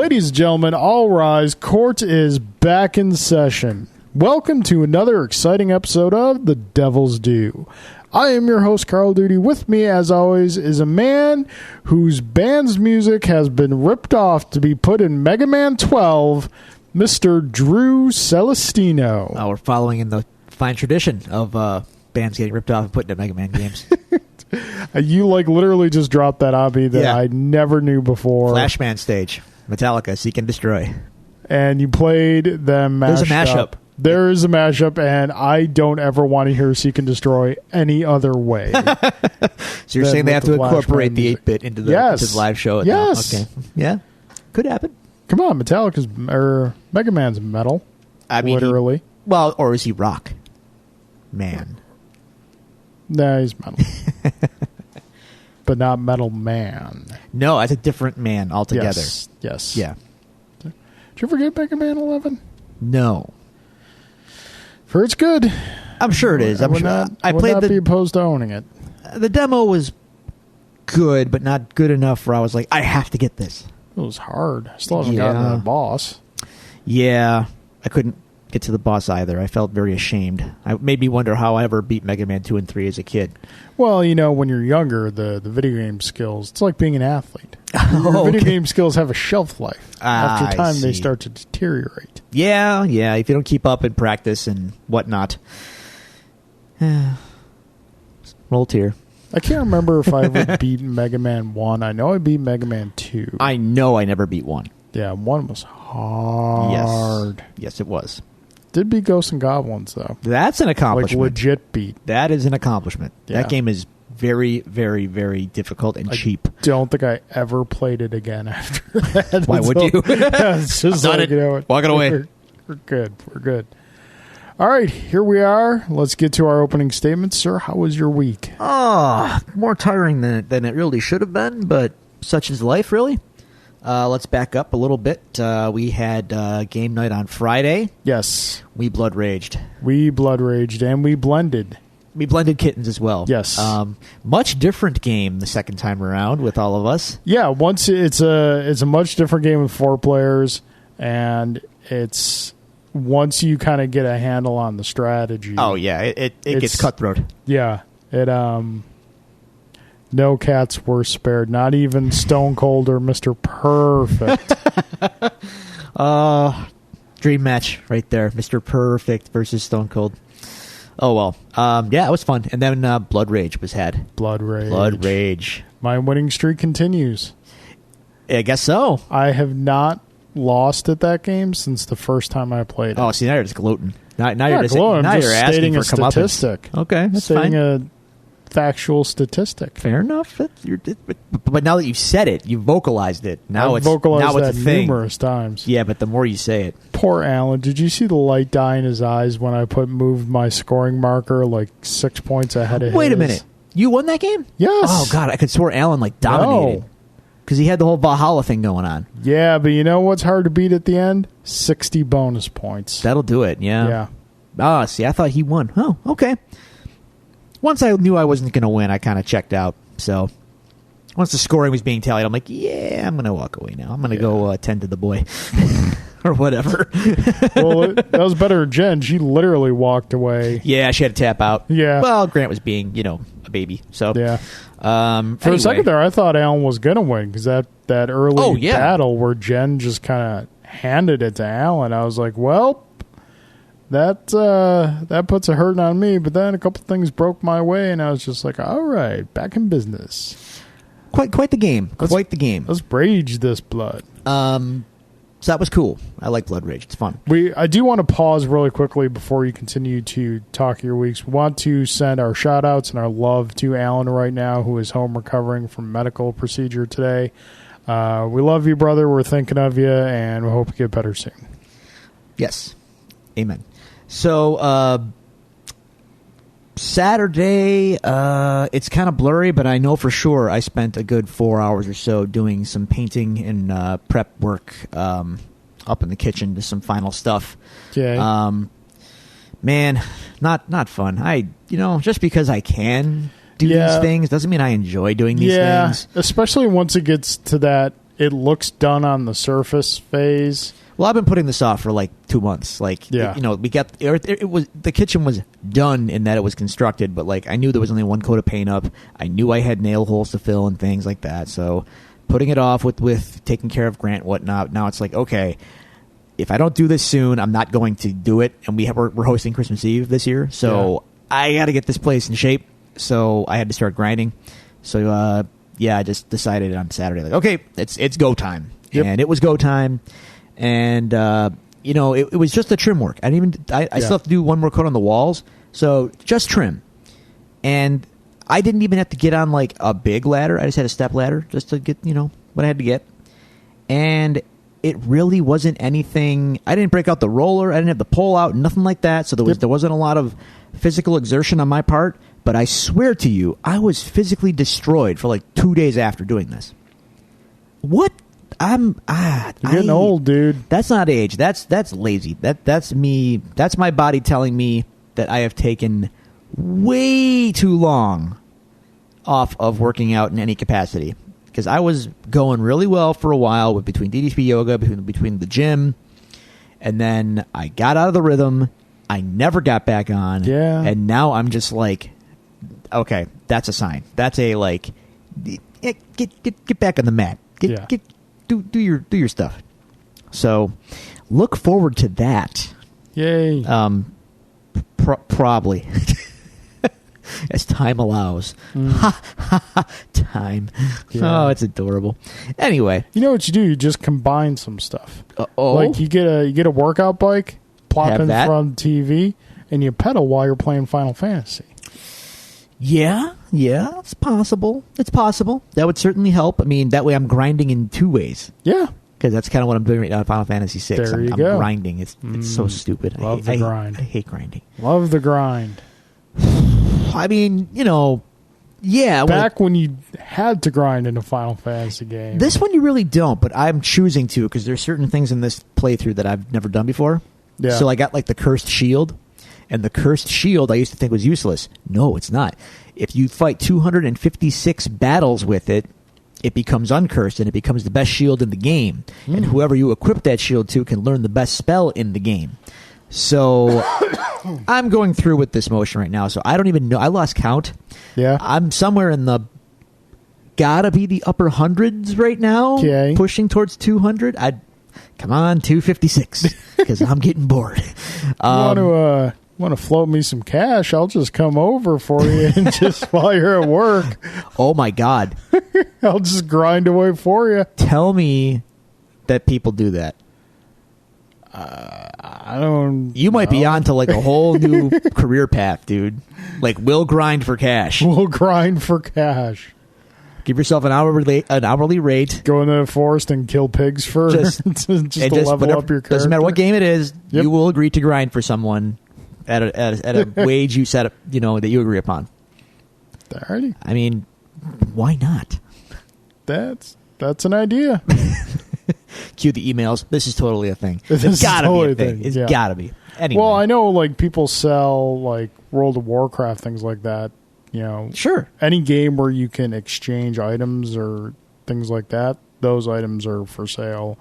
Ladies and gentlemen, all rise. Court is back in session. Welcome to another exciting episode of The Devil's Due. I am your host, Carl Duty. With me, as always, is a man whose band's music has been ripped off to be put in Mega Man 12, Mr. Drew Celestino. We're following in the fine tradition of bands getting ripped off and put into Mega Man games. You literally just dropped that on me that I never knew before. Flashman stage, Metallica, Seek and Destroy. And you played them mashed There's a mashup. up. There is a mashup, and I don't ever want to hear Seek and Destroy any other way. So you're saying they have to incorporate the 8-bit into the live show? Yes. Okay. Yeah. Could happen. Come on, Mega Man's metal. I mean, literally. Or is he rock? Man. Nah, he's metal. But not Metal Man. No, that's a different man altogether. Yes. Yeah. Did you ever get Mega Man 11? No. For it's good. I'm sure it is. I would not be opposed to owning it. The demo was good, but not good enough where I was like, I have to get this. It was hard. I still haven't gotten that boss. Yeah. I couldn't get to the boss either. I felt very ashamed. It made me wonder how I ever beat Mega Man 2 and 3 as a kid. Well, when you're younger, the video game skills, it's like being an athlete. Your video game skills have a shelf life. After time, they start to deteriorate. Yeah. If you don't keep up and practice and whatnot. Roll tear. I can't remember if I ever beat Mega Man 1. I know I beat Mega Man 2. I know I never beat 1. Yeah, 1 was hard. Yes, it was. Did beat Ghosts and Goblins, though. That's an accomplishment. Legit beat. That is an accomplishment. Yeah. That game is very, very, very difficult and cheap. Don't think I ever played it again after that. Why would you? It's just I've done it. Walk it away. We're good. We're good. All right, here we are. Let's get to our opening statements. Sir, how was your week? More tiring than it really should have been, but such is life, really. Let's back up a little bit. We had game night on Friday. Yes. We blood raged. And we blended. We blended kittens as well. Yes. Much different game the second time around with all of us. Yeah, once it's a much different game with 4 players, and it's once you kind of get a handle on the strategy. Oh yeah, it gets cutthroat. Yeah. No cats were spared, not even Stone Cold or Mr. Perfect. Dream match right there. Mr. Perfect versus Stone Cold. Oh, well. Yeah, it was fun. And then Blood Rage was had. Blood Rage. My winning streak continues. I guess so. I have not lost at that game since the first time I played it. Oh, see, now you're just gloating. Now you're just gloating. now I'm you're just asking stating for a statistic. Okay, that's stating fine. A factual statistic. Fair enough. But now that you've said it, you've vocalized it. Now I've vocalized it's a thing. Numerous times. Yeah, but the more you say it. Poor Alan. Did you see the light dye in his eyes when I moved my scoring marker 6 points ahead of his? Wait a minute. You won that game? Yes. Oh, God. I could swear Alan dominated. Because he had the whole Valhalla thing going on. Yeah, but you know what's hard to beat at the end? 60 bonus points. That'll do it, yeah. See, I thought he won. Oh, okay. Once I knew I wasn't going to win, I kind of checked out. So once the scoring was being tallied, I'm like, yeah, I'm going to walk away now. I'm going to go tend to the boy or whatever. Well, that was better than Jen. She literally walked away. Yeah, she had to tap out. Yeah. Well, Grant was being, a baby. So yeah. For a second there, I thought Alan was going to win because that early battle where Jen just kind of handed it to Alan, I was like, well, that puts a hurting on me. But then a couple things broke my way, and I was just like, all right, back in business. Quite the game. Quite the game. Let's rage this blood. So that was cool. I like Blood Rage. It's fun. I do want to pause really quickly before you continue to talk your weeks. We want to send our shout-outs and our love to Alan right now, who is home recovering from medical procedure today. We love you, brother. We're thinking of you, and we hope you get better soon. Yes. Amen. So, Saturday, it's kind of blurry, but I know for sure I spent a good 4 hours or so doing some painting and prep work up in the kitchen to some final stuff. Okay. Man, not fun. Just because I can do these things doesn't mean I enjoy doing these things. Especially once it gets to that it looks done on the surface phase. Well, I've been putting this off for like 2 months. Like, yeah. We got it was the kitchen was done in that it was constructed, but like I knew there was only one coat of paint up. I knew I had nail holes to fill and things like that. So putting it off with taking care of Grant, whatnot. Now it's like, okay, if I don't do this soon, I'm not going to do it. And we're hosting Christmas Eve this year, so I got to get this place in shape. So I had to start grinding. So I just decided on Saturday, like, okay, it's go time, and it was go time. And it was just the trim work. I still have to do one more coat on the walls, so just trim. And I didn't even have to get on like a big ladder. I just had a step ladder just to get what I had to get. And it really wasn't anything. I didn't break out the roller. I didn't have the pole out, nothing like that. So there wasn't a lot of physical exertion on my part. But I swear to you, I was physically destroyed for like 2 days after doing this. What? You're getting old, dude. That's not age. That's lazy. That's me. That's my body telling me that I have taken way too long off of working out in any capacity. Because I was going really well for a while between DDP yoga, between the gym, and then I got out of the rhythm. I never got back on. Yeah. And now I'm just like, okay, that's a sign. That's a like, get back on the mat. Do your stuff. So, look forward to that. Yay. Probably. As time allows. Time. Yeah. Oh, it's adorable. Anyway. You know what you do? You just combine some stuff. Oh. Like you get a workout bike, plop in front of the TV, and you pedal while you're playing Final Fantasy. Yeah, it's possible. That would certainly help. I mean, that way I'm grinding in two ways. Yeah. Because that's kind of what I'm doing right now in Final Fantasy VI. There you I'm go. grinding. It's so stupid. Love the grind. I hate grinding. Love the grind. I mean, yeah. Back when you had to grind in a Final Fantasy game. This one you really don't, but I'm choosing to because there's certain things in this playthrough that I've never done before. Yeah. So I got like the cursed shield. And the cursed shield I used to think was useless. No, it's not. If you fight 256 battles with it, it becomes uncursed and it becomes the best shield in the game. And whoever you equip that shield to can learn the best spell in the game. So I'm going through with this motion right now. So I don't even know. I lost count. Yeah. I'm somewhere in the gotta be the upper hundreds right now. Okay. Pushing towards 200. Come on, 256 because I'm getting bored. Want to float me some cash? I'll just come over for you and just while you're at work. Oh my God. I'll just grind away for you. Tell me that people do that. I don't. You might be on to like a whole new career path, dude. Like, we'll grind for cash. We'll grind for cash. Give yourself an hourly rate. Go into the forest and kill pigs for just to level up your character. Doesn't matter what game it is. Yep. You will agree to grind for someone at a wage you set up, that you agree upon. Alrighty. I mean, why not? That's an idea. Cue the emails. This is totally a thing. It's gotta totally be a thing. It's gotta be. Anyway. Well, I know like people sell like World of Warcraft, things like that. Sure. Any game where you can exchange items or things like that, those items are for sale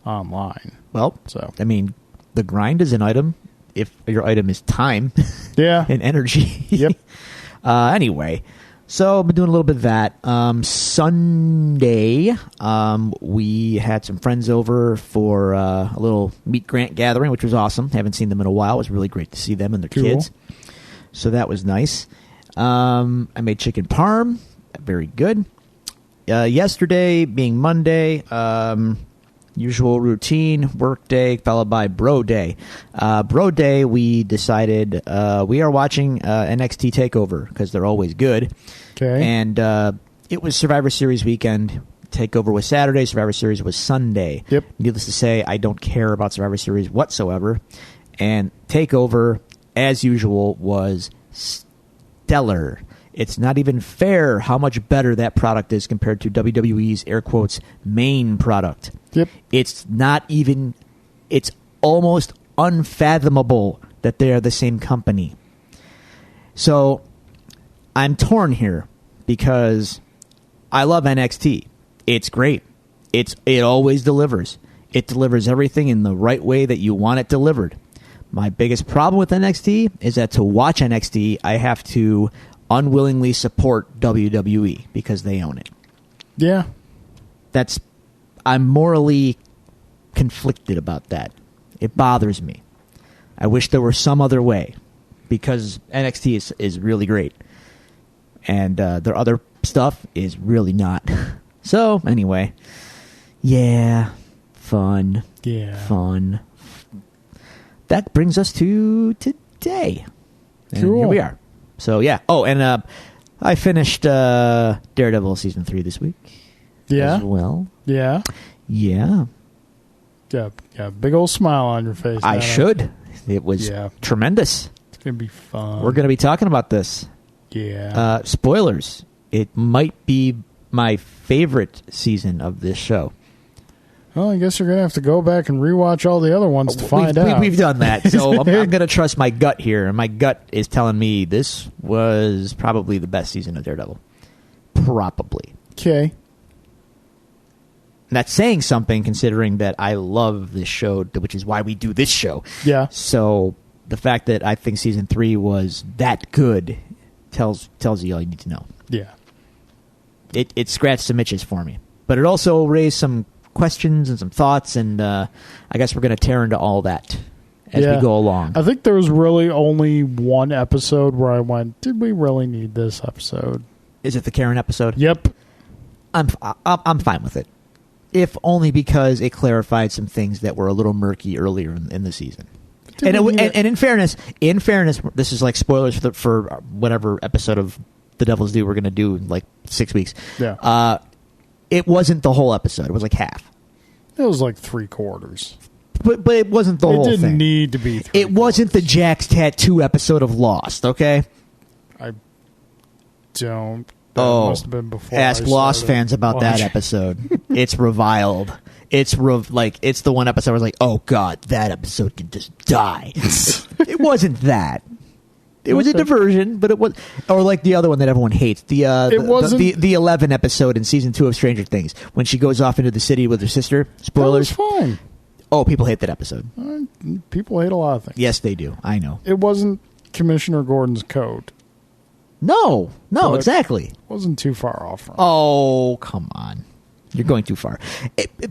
online. Well, so I mean, the grind is an item. If your item is time, yeah, and energy. Yep. Anyway, so I've been doing a little bit of that. Sunday, we had some friends over for a little meet Grant gathering, which was awesome. Haven't seen them in a while. It was really great to see them and their kids. So that was nice. I made chicken parm. Very good. Yesterday, being Monday, usual routine, work day, followed by bro day. Bro day, we decided we are watching NXT TakeOver because they're always good. Okay. And it was Survivor Series weekend. TakeOver was Saturday. Survivor Series was Sunday. Yep. Needless to say, I don't care about Survivor Series whatsoever. And TakeOver, as usual, was stellar. It's not even fair how much better that product is compared to WWE's, air quotes, main product. Yep. It's not even, it's almost unfathomable that they are the same company. So I'm torn here because I love NXT. It's great. It always delivers. It delivers everything in the right way that you want it delivered. My biggest problem with NXT is that to watch NXT, I have to unwillingly support WWE because they own it. Yeah. I'm morally conflicted about that. It bothers me. I wish there were some other way because NXT is really great. And their other stuff is really not. So, anyway. Yeah. Fun. Yeah. Fun. That brings us to today. And cool. Here we are. So, yeah. Oh, and I finished Daredevil Season 3 this week. Yeah? As well. Yeah? Yeah. Yeah, big old smile on your face. I should. It was tremendous. It's going to be fun. We're going to be talking about this. Yeah. Spoilers. It might be my favorite season of this show. Well, I guess you're going to have to go back and rewatch all the other ones to find out. We've done that, so I'm going to trust my gut here, and my gut is telling me this was probably the best season of Daredevil. Probably. Okay. That's saying something, considering that I love this show, which is why we do this show. Yeah. So the fact that I think Season 3 was that good tells you all you need to know. Yeah. It scratched some itches for me. But it also raised some questions and some thoughts, and I guess we're going to tear into all that as we go along. I think there was really only one episode where I went, did we really need this episode? Is it the Karen episode? Yep. I'm fine with it. If only because it clarified some things that were a little murky earlier in the season. And in fairness, this is like spoilers for whatever episode of The Devil's Due we're going to do in like 6 weeks. Yeah. It wasn't the whole episode. It was like half. It was like 3/4. But it wasn't the whole thing. It didn't need to be 3/4. It wasn't the Jack's Tattoo episode of Lost, okay? I don't. That must have been before. Ask Lost fans about that episode. It's reviled. It's it's the one episode where I was like, oh God, that episode can just die. It wasn't that. It was a diversion, but it was, or like the other one that everyone hates. The 11 episode in season 2 of Stranger Things when she goes off into the city with her sister. Spoilers. That was fine. Oh, people hate that episode. People hate a lot of things. Yes, they do. I know. It wasn't Commissioner Gordon's code. No, exactly. It wasn't too far off from it. Oh, come on. You're going too far.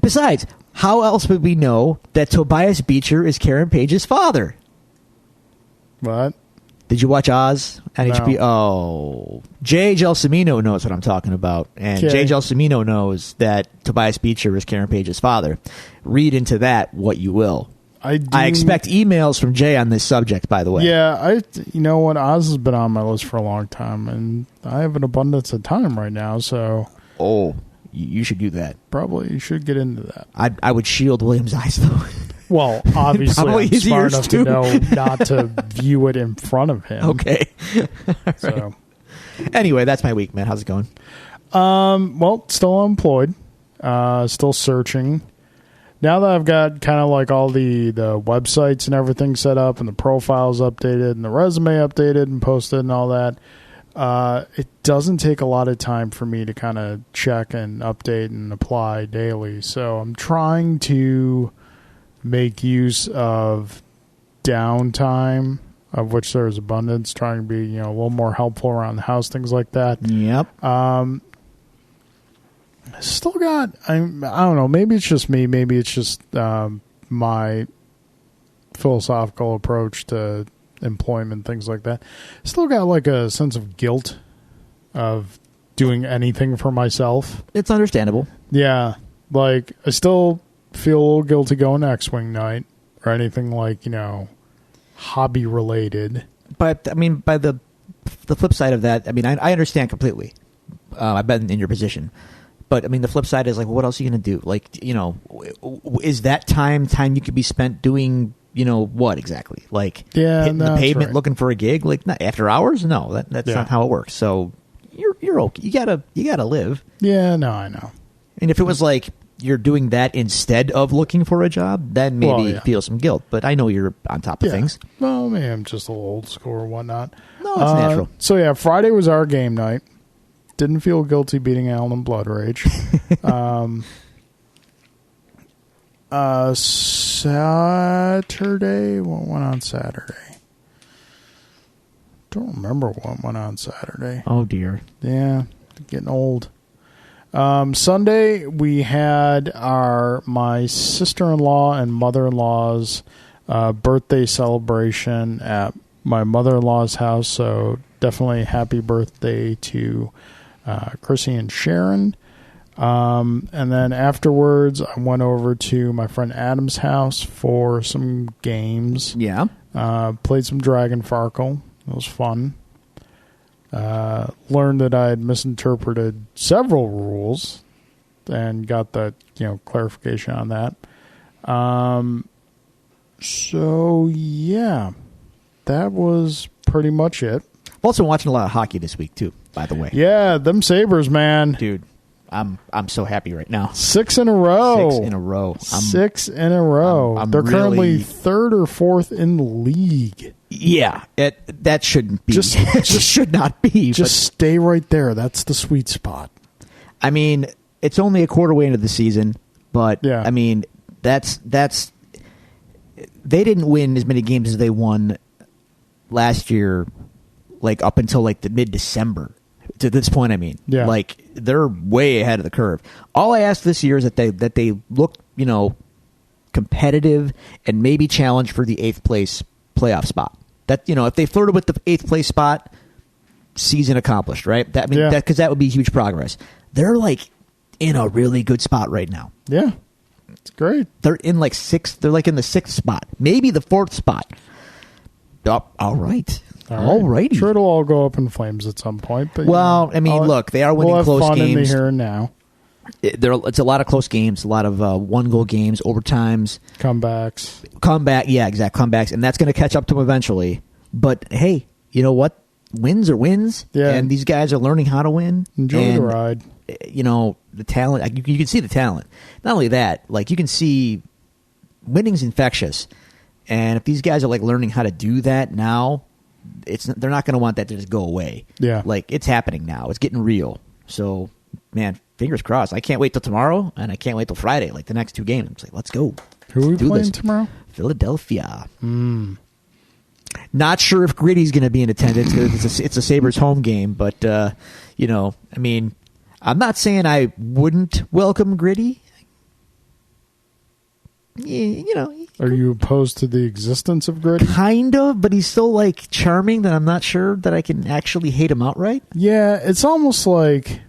Besides, how else would we know that Tobias Beecher is Karen Page's father? What? Did you watch Oz on No. HBO? Oh. Jay Gelsomino knows what I'm talking about. And Jay Gelsomino knows that Tobias Beecher is Karen Page's father. Read into that what you will. I expect emails from Jay on this subject, by the way. Yeah, you know what? Oz has been on my list for a long time, and I have an abundance of time right now, so... Oh, you should do that. Probably you should get into that. I would shield William's eyes, though. Well, obviously, I'm smart enough to know not to view it in front of him. Okay. So, anyway, that's my week, man. How's it going? Well, still unemployed. Still searching. Now that I've got kind of like all the websites and everything set up and the profiles updated and the resume updated and posted and all that, it doesn't take a lot of time for me to kind of check and update and apply daily. So I'm trying to make use of downtime, of which there is abundance, trying to be a little more helpful around the house, things like that. Yep. Still got, I don't know, maybe it's just me, maybe it's just my philosophical approach to employment, things like that. Still got like a sense of guilt of doing anything for myself. It's understandable. Yeah. Like, I still feel a little guilty going to X-Wing night or anything like, hobby related. But, I mean, by the flip side of that, I mean, I understand completely. I've been in your position. But, I mean, the flip side is like, well, what else are you going to do? Like, is that time you could be spent doing, what exactly? Like, hitting the pavement looking for a gig? Like, not after hours? No, that's not how it works. So, you're okay. You gotta live. Yeah, no, I know. And if it was like you're doing that instead of looking for a job, then maybe feel some guilt. But I know you're on top of things. Well, maybe I'm just a little old school or whatnot. No, it's natural. So, yeah, Friday was our game night. Didn't feel guilty beating Alan in Blood Rage. Saturday. What went on Saturday? Don't remember what went on Saturday. Oh, dear. Yeah, getting old. Sunday, we had my sister-in-law and mother-in-law's birthday celebration at my mother-in-law's house, so definitely happy birthday to Chrissy and Sharon. And then afterwards, I went over to my friend Adam's house for some games. Yeah. Played some Dragon Farkle. It was fun. Learned that I had misinterpreted several rules and got the clarification on that. So yeah, that was pretty much it. I've also been watching a lot of hockey this week too, by the way. Yeah, them Sabres, man. Dude, I'm so happy right now. 6 in a row. 6 in a row. 6 in a row. I'm They're really, currently 3rd or 4th in the league. Yeah, that shouldn't be. Just should not be. Just stay right there. That's the sweet spot. I mean, it's only a quarter way into the season, but yeah. I mean, that's they didn't win as many games as they won last year, like up until like the mid-December. To this point, I mean, yeah. Like they're way ahead of the curve. All I ask this year is that they look, competitive and maybe challenge for the 8th place playoff spot. That if they flirted with the 8th place spot, season accomplished, right? Because that would be huge progress. They're like in a really good spot right now. Yeah, it's great. They're in like 6th. They're like in the 6th spot, maybe the 4th spot. Oh, all right. All righty. Sure, it'll all go up in flames at some point. But I mean, look, they are winning we'll close have fun games. In the here and now. It's a lot of close games, a lot of 1-goal games, overtimes, comebacks, and that's going to catch up to them eventually. But hey, you know what? Wins are wins, and these guys are learning how to win. Enjoy the ride. The talent. You can see the talent. Not only that, like you can see, winning's infectious, and if these guys are like learning how to do that now, they're not going to want that to just go away. Yeah, like it's happening now. It's getting real. So, man, fingers crossed. I can't wait till tomorrow, and I can't wait till Friday. Like the next 2 games, I'm like, let's go. Who are we playing tomorrow? Philadelphia. Not sure if Gritty's going to be in attendance. It's a Sabres home game, but I mean, I'm not saying I wouldn't welcome Gritty. Are you opposed to the existence of Gritty? Kind of, but he's so like charming that I'm not sure that I can actually hate him outright. Yeah, it's almost like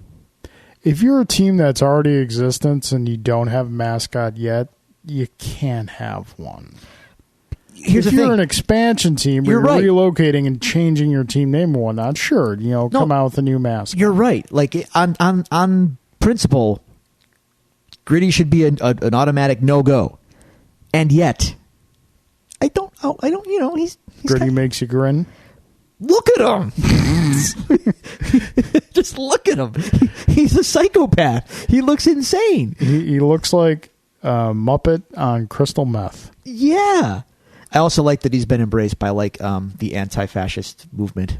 if you're a team that's already existence and you don't have a mascot yet, you can't have one. Here's if the you're thing. An expansion team, you're right. Relocating and changing your team name and whatnot. Sure, come out with a new mascot. You're right. Like on principle, Gritty should be an automatic no-go. And yet, I don't. He's Gritty makes you grin. Look at him. Just look at him. He's a psychopath. He looks insane. He looks like a Muppet on crystal meth. Yeah. I also like that he's been embraced by like the anti-fascist movement,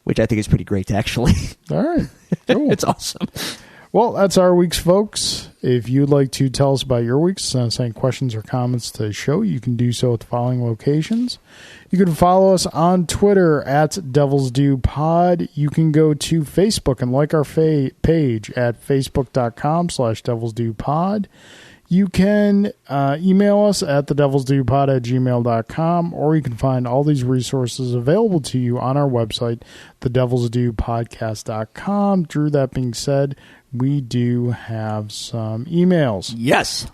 which I think is pretty great, actually. All right. Cool. It's awesome. Well, that's our weeks, folks. If you'd like to tell us about your weeks, send questions or comments to the show, you can do so at the following locations. You can follow us on Twitter at Devils Do Pod. You can go to Facebook and like our page at facebook.com/Devils Do Pod. You can email us at thedevilsdopod@gmail.com, or you can find all these resources available to you on our website, thedevilsdopodcast.com. Drew, that being said, we do have some emails. Yes.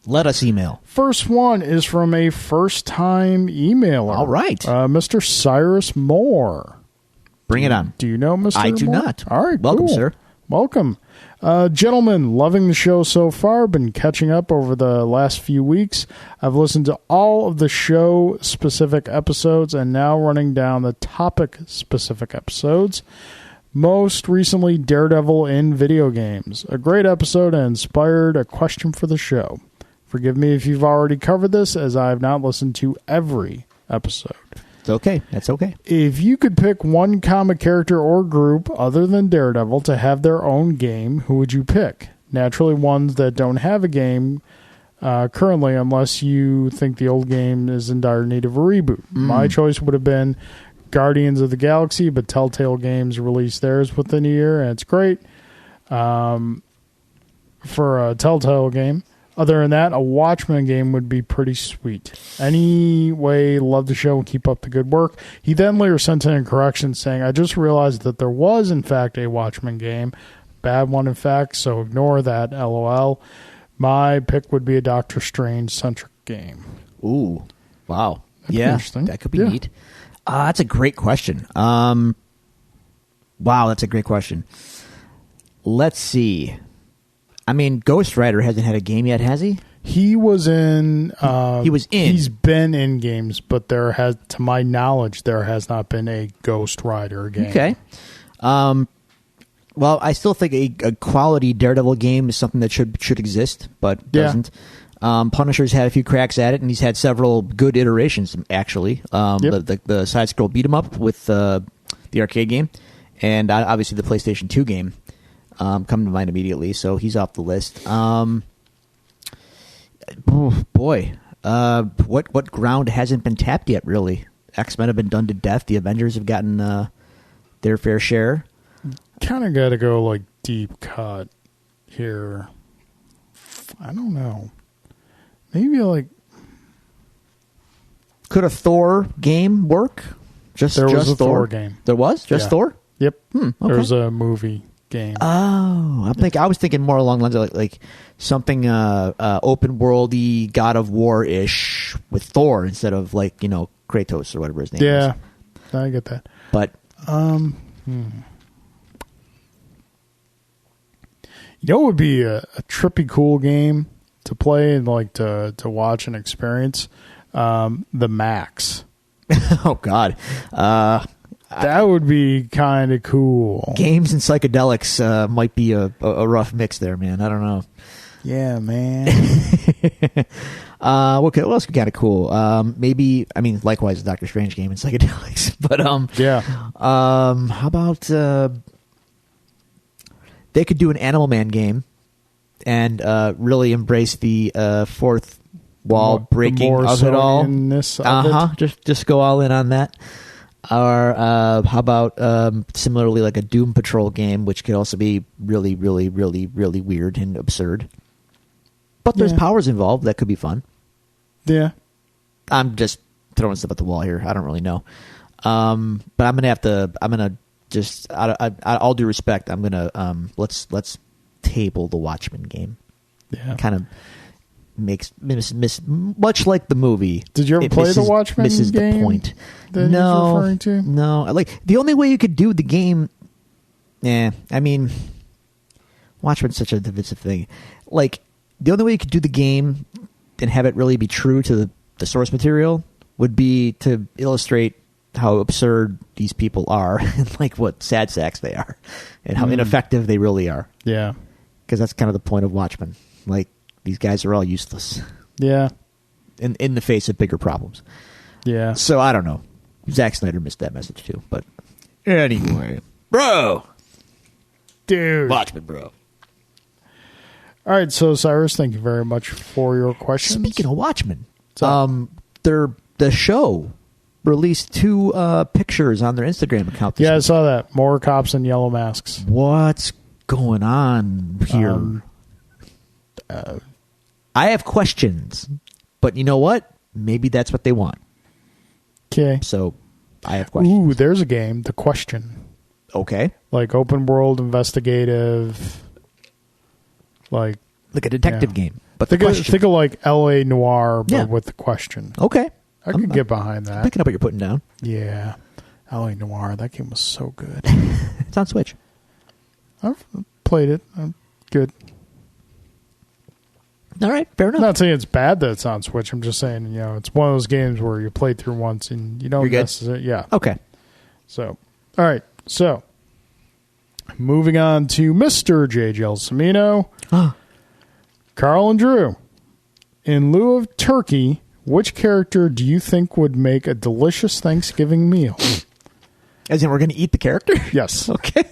Let us email. First one is from a first-time emailer. All right. Mr. Cyrus Moore. Bring it on. Do you know Mr. I do Moore? not. All right, welcome, cool. Sir. Welcome. Gentlemen, loving the show so far. Been catching up over the last few weeks. I've listened to all of the show-specific episodes and now running down the topic-specific episodes. Most recently, Daredevil in video games. A great episode and inspired a question for the show. Forgive me if you've already covered this, as I have not listened to every episode. It's okay. That's okay. If you could pick one comic character or group other than Daredevil to have their own game, who would you pick? Naturally, ones that don't have a game currently, unless you think the old game is in dire need of a reboot. My choice would have been Guardians of the Galaxy, but Telltale Games released theirs within a year, and it's great for a Telltale game. Other than that, a Watchmen game would be pretty sweet. Anyway, love the show and keep up the good work. He then later sent in a correction saying, I just realized that there was, in fact, a Watchmen game. Bad one, in fact, so ignore that, LOL. My pick would be a Doctor Strange-centric game. Ooh, wow. Interesting. That could be neat. That's a great question. Wow, that's a great question. Let's see. I mean, Ghost Rider hasn't had a game yet, has he? He was in. He was in. He's been in games, but there has, to my knowledge, there has not been a Ghost Rider game. Okay. Well, I still think a quality Daredevil game is something that should exist, but doesn't. Punisher's had a few cracks at it, and he's had several good iterations, actually. The side-scroll beat-em-up with the arcade game, and obviously the PlayStation 2 game come to mind immediately, so he's off the list. What ground hasn't been tapped yet, really? X-Men have been done to death. The Avengers have gotten their fair share. Kind of got to go like deep cut here. I don't know. Maybe like, could a Thor game work? There was a Thor game. There was just Thor. Yep. Okay. There was a movie game. Oh, I was thinking more along the lines of like something open worldy God of War ish with Thor instead of like Kratos or whatever his name is. Yeah, I get that. But it would be a trippy cool game to play and like to watch and experience. The Max. Oh God, that would be kind of cool. Games and psychedelics might be a rough mix there, man. I don't know. Yeah, man. What else could be kind of cool? Maybe, I mean, likewise, a Doctor Strange game and psychedelics. But yeah. How about they could do an Animal Man game and really embrace the fourth wall breaking of it all. Just go all in on that. Or how about similarly like a Doom Patrol game, which could also be really, really, really, really weird and absurd. But there's powers involved. That could be fun. Yeah. I'm just throwing stuff at the wall here. I don't really know. But I'm going to just, all due respect, I'm going to, let's table the Watchmen game. Yeah. Kind of makes, much like the movie. Did you ever play the Watchmen misses game? The point. That he's referring to? No. Like, the only way you could do the game, I mean, Watchmen's such a divisive thing. Like, the only way you could do the game and have it really be true to the source material would be to illustrate how absurd these people are and like what sad sacks they are and how ineffective they really are. Yeah. Because that's kind of the point of Watchmen. Like, these guys are all useless. Yeah. In the face of bigger problems. Yeah. So, I don't know. Zack Snyder missed that message too. But anyway. Bro! Dude. Watchmen, bro. All right, so Cyrus, thank you very much for your questions. Speaking of Watchmen, the show released 2 pictures on their Instagram account this week. I saw that. More cops in yellow masks. What's going on here? I have questions, but you know what? Maybe that's what they want. Okay. So, I have questions. Ooh, there's a game, The Question. Okay. Like open world, investigative, like a detective game. But think of like L.A. Noire, but with The Question. Okay. I could get behind that. Picking up what you're putting down. Yeah. L.A. Noire, that game was so good. It's on Switch. I've played it. Good. All right, fair enough. I'm not saying it's bad that it's on Switch. I'm just saying, it's one of those games where you play through once and you don't necessarily... Yeah. Okay. So, all right. So, moving on to Mr. J. Gelsomino. Carl and Drew. In lieu of turkey, which character do you think would make a delicious Thanksgiving meal? As in, we're going to eat the character? Yes. Okay.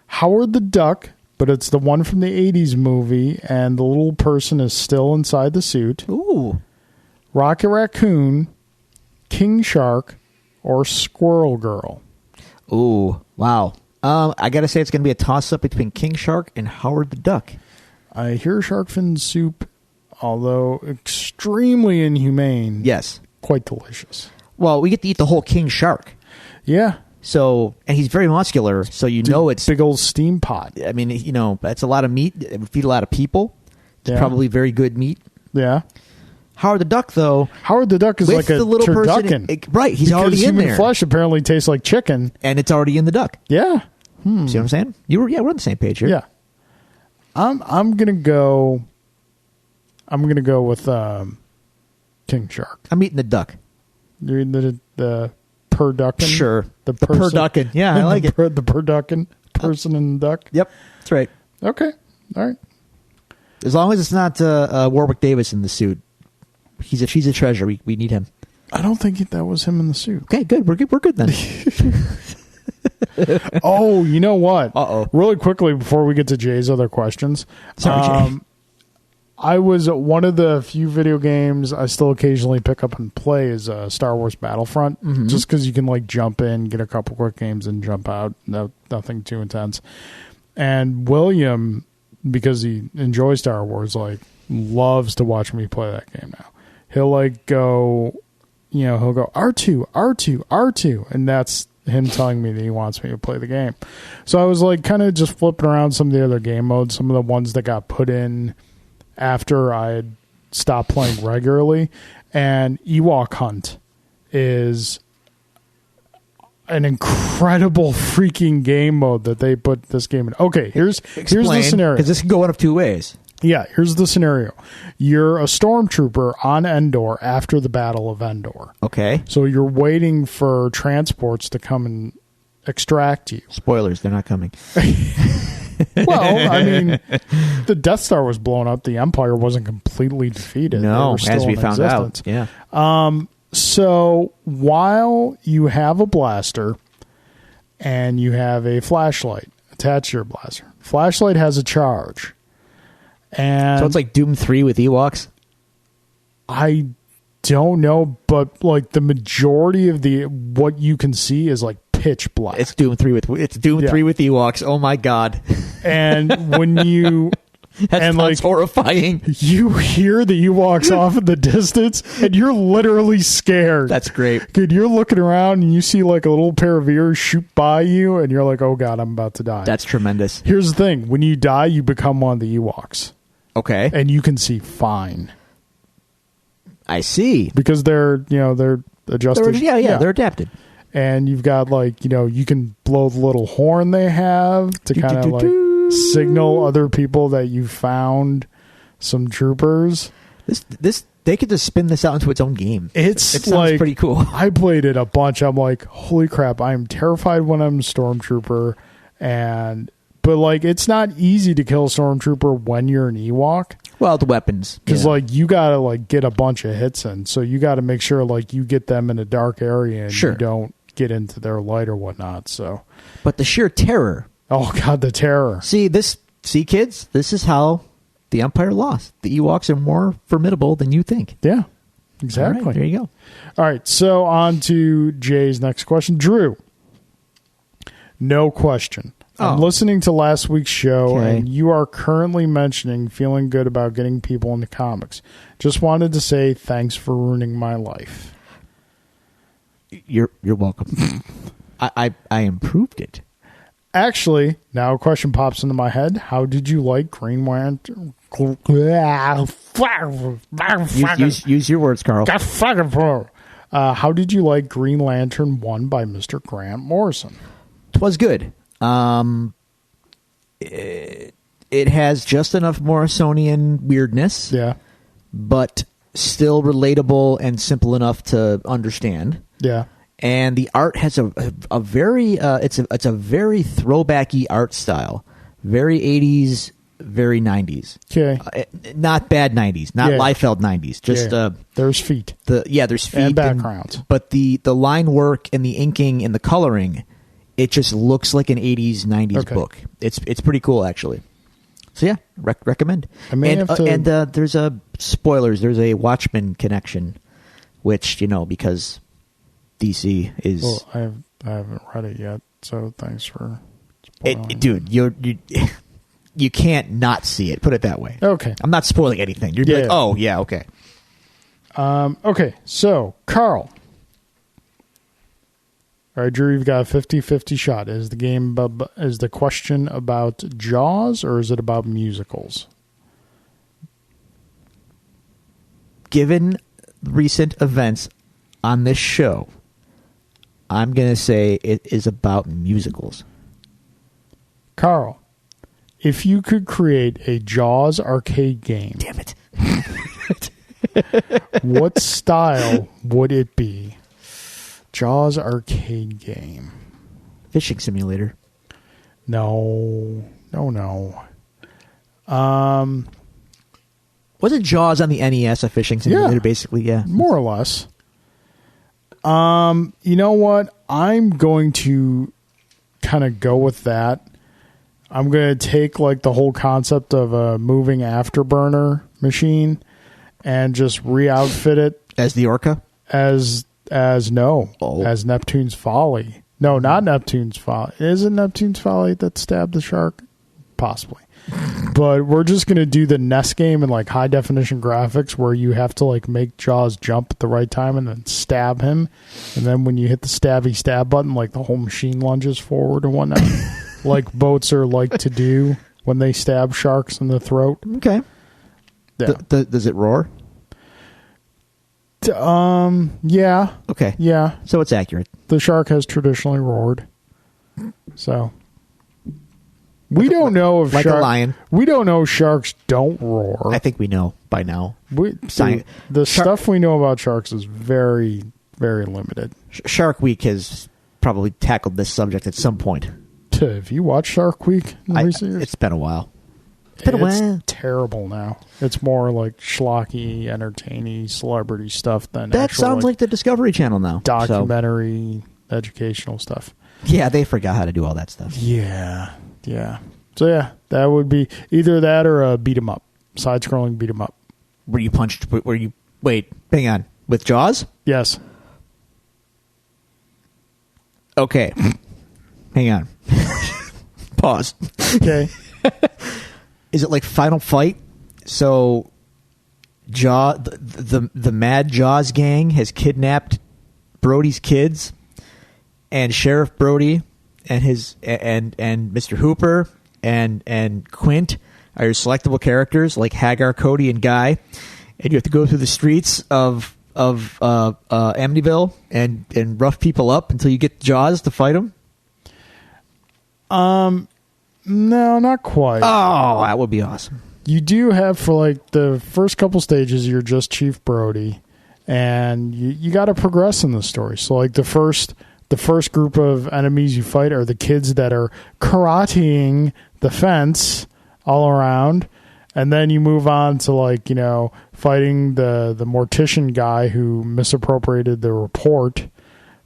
Howard the Duck, but it's the one from the 80s movie, and the little person is still inside the suit. Ooh. Rocket Raccoon, King Shark, or Squirrel Girl? Ooh. Wow. I got to say it's going to be a toss-up between King Shark and Howard the Duck. I hear shark fin soup, although extremely inhumane. Yes. Quite delicious. Well, we get to eat the whole King Shark. Yeah. So, and he's very muscular, so it's... Big old steam pot. I mean, that's a lot of meat. It would feed a lot of people. It's probably very good meat. Yeah. Howard the Duck, though... Howard the Duck is like a turducken. Right, he's already in there. Human flesh apparently tastes like chicken. And it's already in the duck. Yeah. See what I'm saying? We're on the same page here. Yeah. I'm gonna go with King Shark. I'm eating the duck. You're eating the perducken? Sure. The perducken. Yeah, I like it. The perducken. Person and duck. Yep, that's right. Okay. All right. As long as it's not Warwick Davis in the suit. She's a treasure. We need him. I don't think that was him in the suit. Okay, good. We're good then. Oh, you know what? Uh-oh. Really quickly before we get to Jay's other questions. Sorry, Jay. I was one of the few video games I still occasionally pick up and play is Star Wars Battlefront, just because you can like jump in, get a couple quick games, and jump out. Nothing too intense. And William, because he enjoys Star Wars, like loves to watch me play that game now. He'll like go, he'll go R2, R2, R2, and that's him telling me that he wants me to play the game. So I was like kind of just flipping around some of the other game modes, some of the ones that got put in after I had stopped playing regularly. And Ewok Hunt is an incredible freaking game mode that they put this game in. Okay, here's the scenario. Because this can go one of two ways. Yeah, here's the scenario. You're a stormtrooper on Endor after the Battle of Endor. Okay. So you're waiting for transports to come and extract you. Spoilers, they're not coming. Well, I mean, the Death Star was blown up. The Empire wasn't completely defeated. No, as we found out. Yeah. So while you have a blaster and you have a flashlight attached to your blaster, flashlight has a charge. And so it's like Doom 3 with Ewoks? I don't know, but like the majority of what you can see is like pitch black. It's Doom 3 with Ewoks. Oh my god. And when you That's horrifying. You hear the Ewoks off in the distance, and you're literally scared. That's great. Good, you're looking around, and you see like a little pair of ears shoot by you, and you're like, oh god, I'm about to die. That's tremendous. Here's the thing. When you die, you become one of the Ewoks. Okay. And you can see fine. I see. Because they're adjusted. They're adapted. And you've got you can blow the little horn they have to kind of signal other people that you found some troopers. This they could just spin this out into its own game. It sounds like, pretty cool. I played it a bunch. I'm like, holy crap! I am terrified when I'm a stormtrooper, but it's not easy to kill a stormtrooper when you're an Ewok. Well, the weapons, because you gotta get a bunch of hits in, so you got to make sure you get them in a dark area and you don't get into their light or whatnot. So, but the sheer terror. Oh god, the terror! See kids, this is how the Empire lost. The Ewoks are more formidable than you think. Yeah, exactly. All right, there you go. All right, so on to Jay's next question. Drew, no question. I'm listening to last week's show, and you are currently mentioning feeling good about getting people into comics. Just wanted to say thanks for ruining my life. You're welcome. I improved it. Actually, now a question pops into my head. How did you like Green Lantern? Use your words, Carl. How did you like Green Lantern 1 by Mr. Grant Morrison? 'Twas good. It has just enough Morrisonian weirdness. Yeah. But still relatable and simple enough to understand. Yeah. And the art has a very it's a very throwbacky art style. Very 80s, very 90s. Okay. Not bad 90s, not Liefeld 90s. Just there's feet. There's feet and backgrounds. but the line work and the inking and the coloring It just looks like an 80s, 90s book. It's pretty cool, actually. So yeah, recommend. I may have to... And there's spoilers. There's a Watchmen connection, which, because DC is... Well, I haven't read it yet, so thanks for spoiling. Dude, you can't not see it. Put it that way. Okay. I'm not spoiling anything. You're like, oh, yeah, okay. Okay, so, Carl. All right, Drew, you've got a 50-50 shot. Is the question about Jaws, or is it about musicals? Given recent events on this show, I'm going to say it is about musicals. Carl, if you could create a Jaws arcade game... Damn it. What style would it be? Jaws arcade game. Fishing simulator. No. Wasn't Jaws on the NES a fishing simulator, basically? Yeah. More or less. You know what? I'm going to kind of go with that. I'm going to take like the whole concept of a moving afterburner machine and just re-outfit it. As the Orca? As Neptune's Folly. No, not Neptune's Folly. Is it Neptune's Folly that stabbed the shark? Possibly. But we're just going to do the NES game in like high definition graphics where you have to like make Jaws jump at the right time and then stab him. And then when you hit the stab button, like the whole machine lunges forward and whatnot. Like boats are like to do when they stab sharks in the throat. Okay. Yeah. Does it roar? Yeah. Okay. Yeah. So it's accurate. The shark has traditionally roared. So we don't know if like a lion. We don't know sharks don't roar. I think we know by now. The stuff we know about sharks is very, very limited. Shark Week has probably tackled this subject at some point. Have you watched Shark Week in recent years? It's been a while. It's terrible now. It's more like schlocky, entertaining, celebrity stuff than that actual, sounds like the Discovery Channel now. Documentary, educational stuff. Yeah, they forgot how to do all that stuff. Yeah. So yeah, that would be either that or a beat 'em up, side-scrolling beat 'em up. Wait, hang on. With Jaws? Yes. Okay. Hang on. Pause. Okay. Is it like Final Fight? So, the Mad Jaws gang has kidnapped Brody's kids, and Sheriff Brody and Mr. Hooper and Quint are your selectable characters, like Hagar, Cody, and Guy, and you have to go through the streets of Amityville and rough people up until you get Jaws to fight them. No, not quite. Oh, that would be awesome. You do have, for like the first couple stages, you're just Chief Brody, and you got to progress in the story. So like the first group of enemies you fight are the kids that are karateing the fence all around, and then you move on to like, fighting the mortician guy who misappropriated the report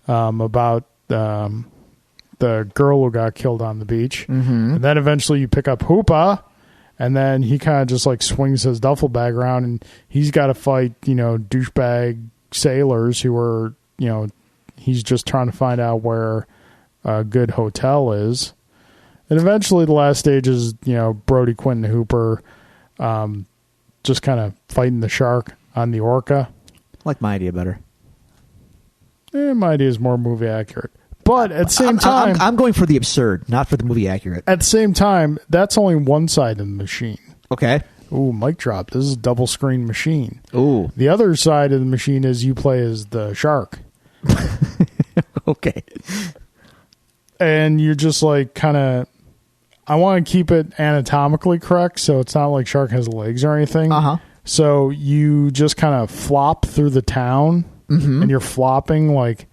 about the girl who got killed on the beach. Mm-hmm. And then eventually you pick up Hoopa, and then he kind of just like swings his duffel bag around, and he's got to fight, douchebag sailors who are, he's just trying to find out where a good hotel is. And eventually the last stage is, Brody, Quint, and Hooper just kind of fighting the shark on the orca. I like my idea better. My idea is more movie accurate. But at the same time... I'm going for the absurd, not for the movie accurate. At the same time, that's only one side of the machine. Okay. Ooh, mic drop. This is a double screen machine. Ooh. The other side of the machine is you play as the shark. Okay. And you're just like kind of... I want to keep it anatomically correct, so it's not like shark has legs or anything. Uh-huh. So you just kind of flop through the town, and you're flopping like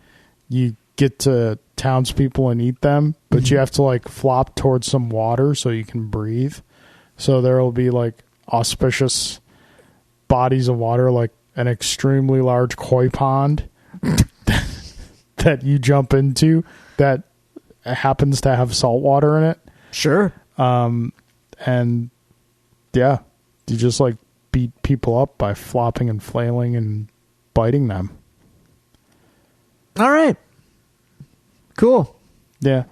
you get to townspeople and eat them, but you have to like flop towards some water so you can breathe. So there will be like auspicious bodies of water, like an extremely large koi pond that you jump into that happens to have salt water in it. Sure. And yeah, you just like beat people up by flopping and flailing and biting them. All right. Cool. Yeah.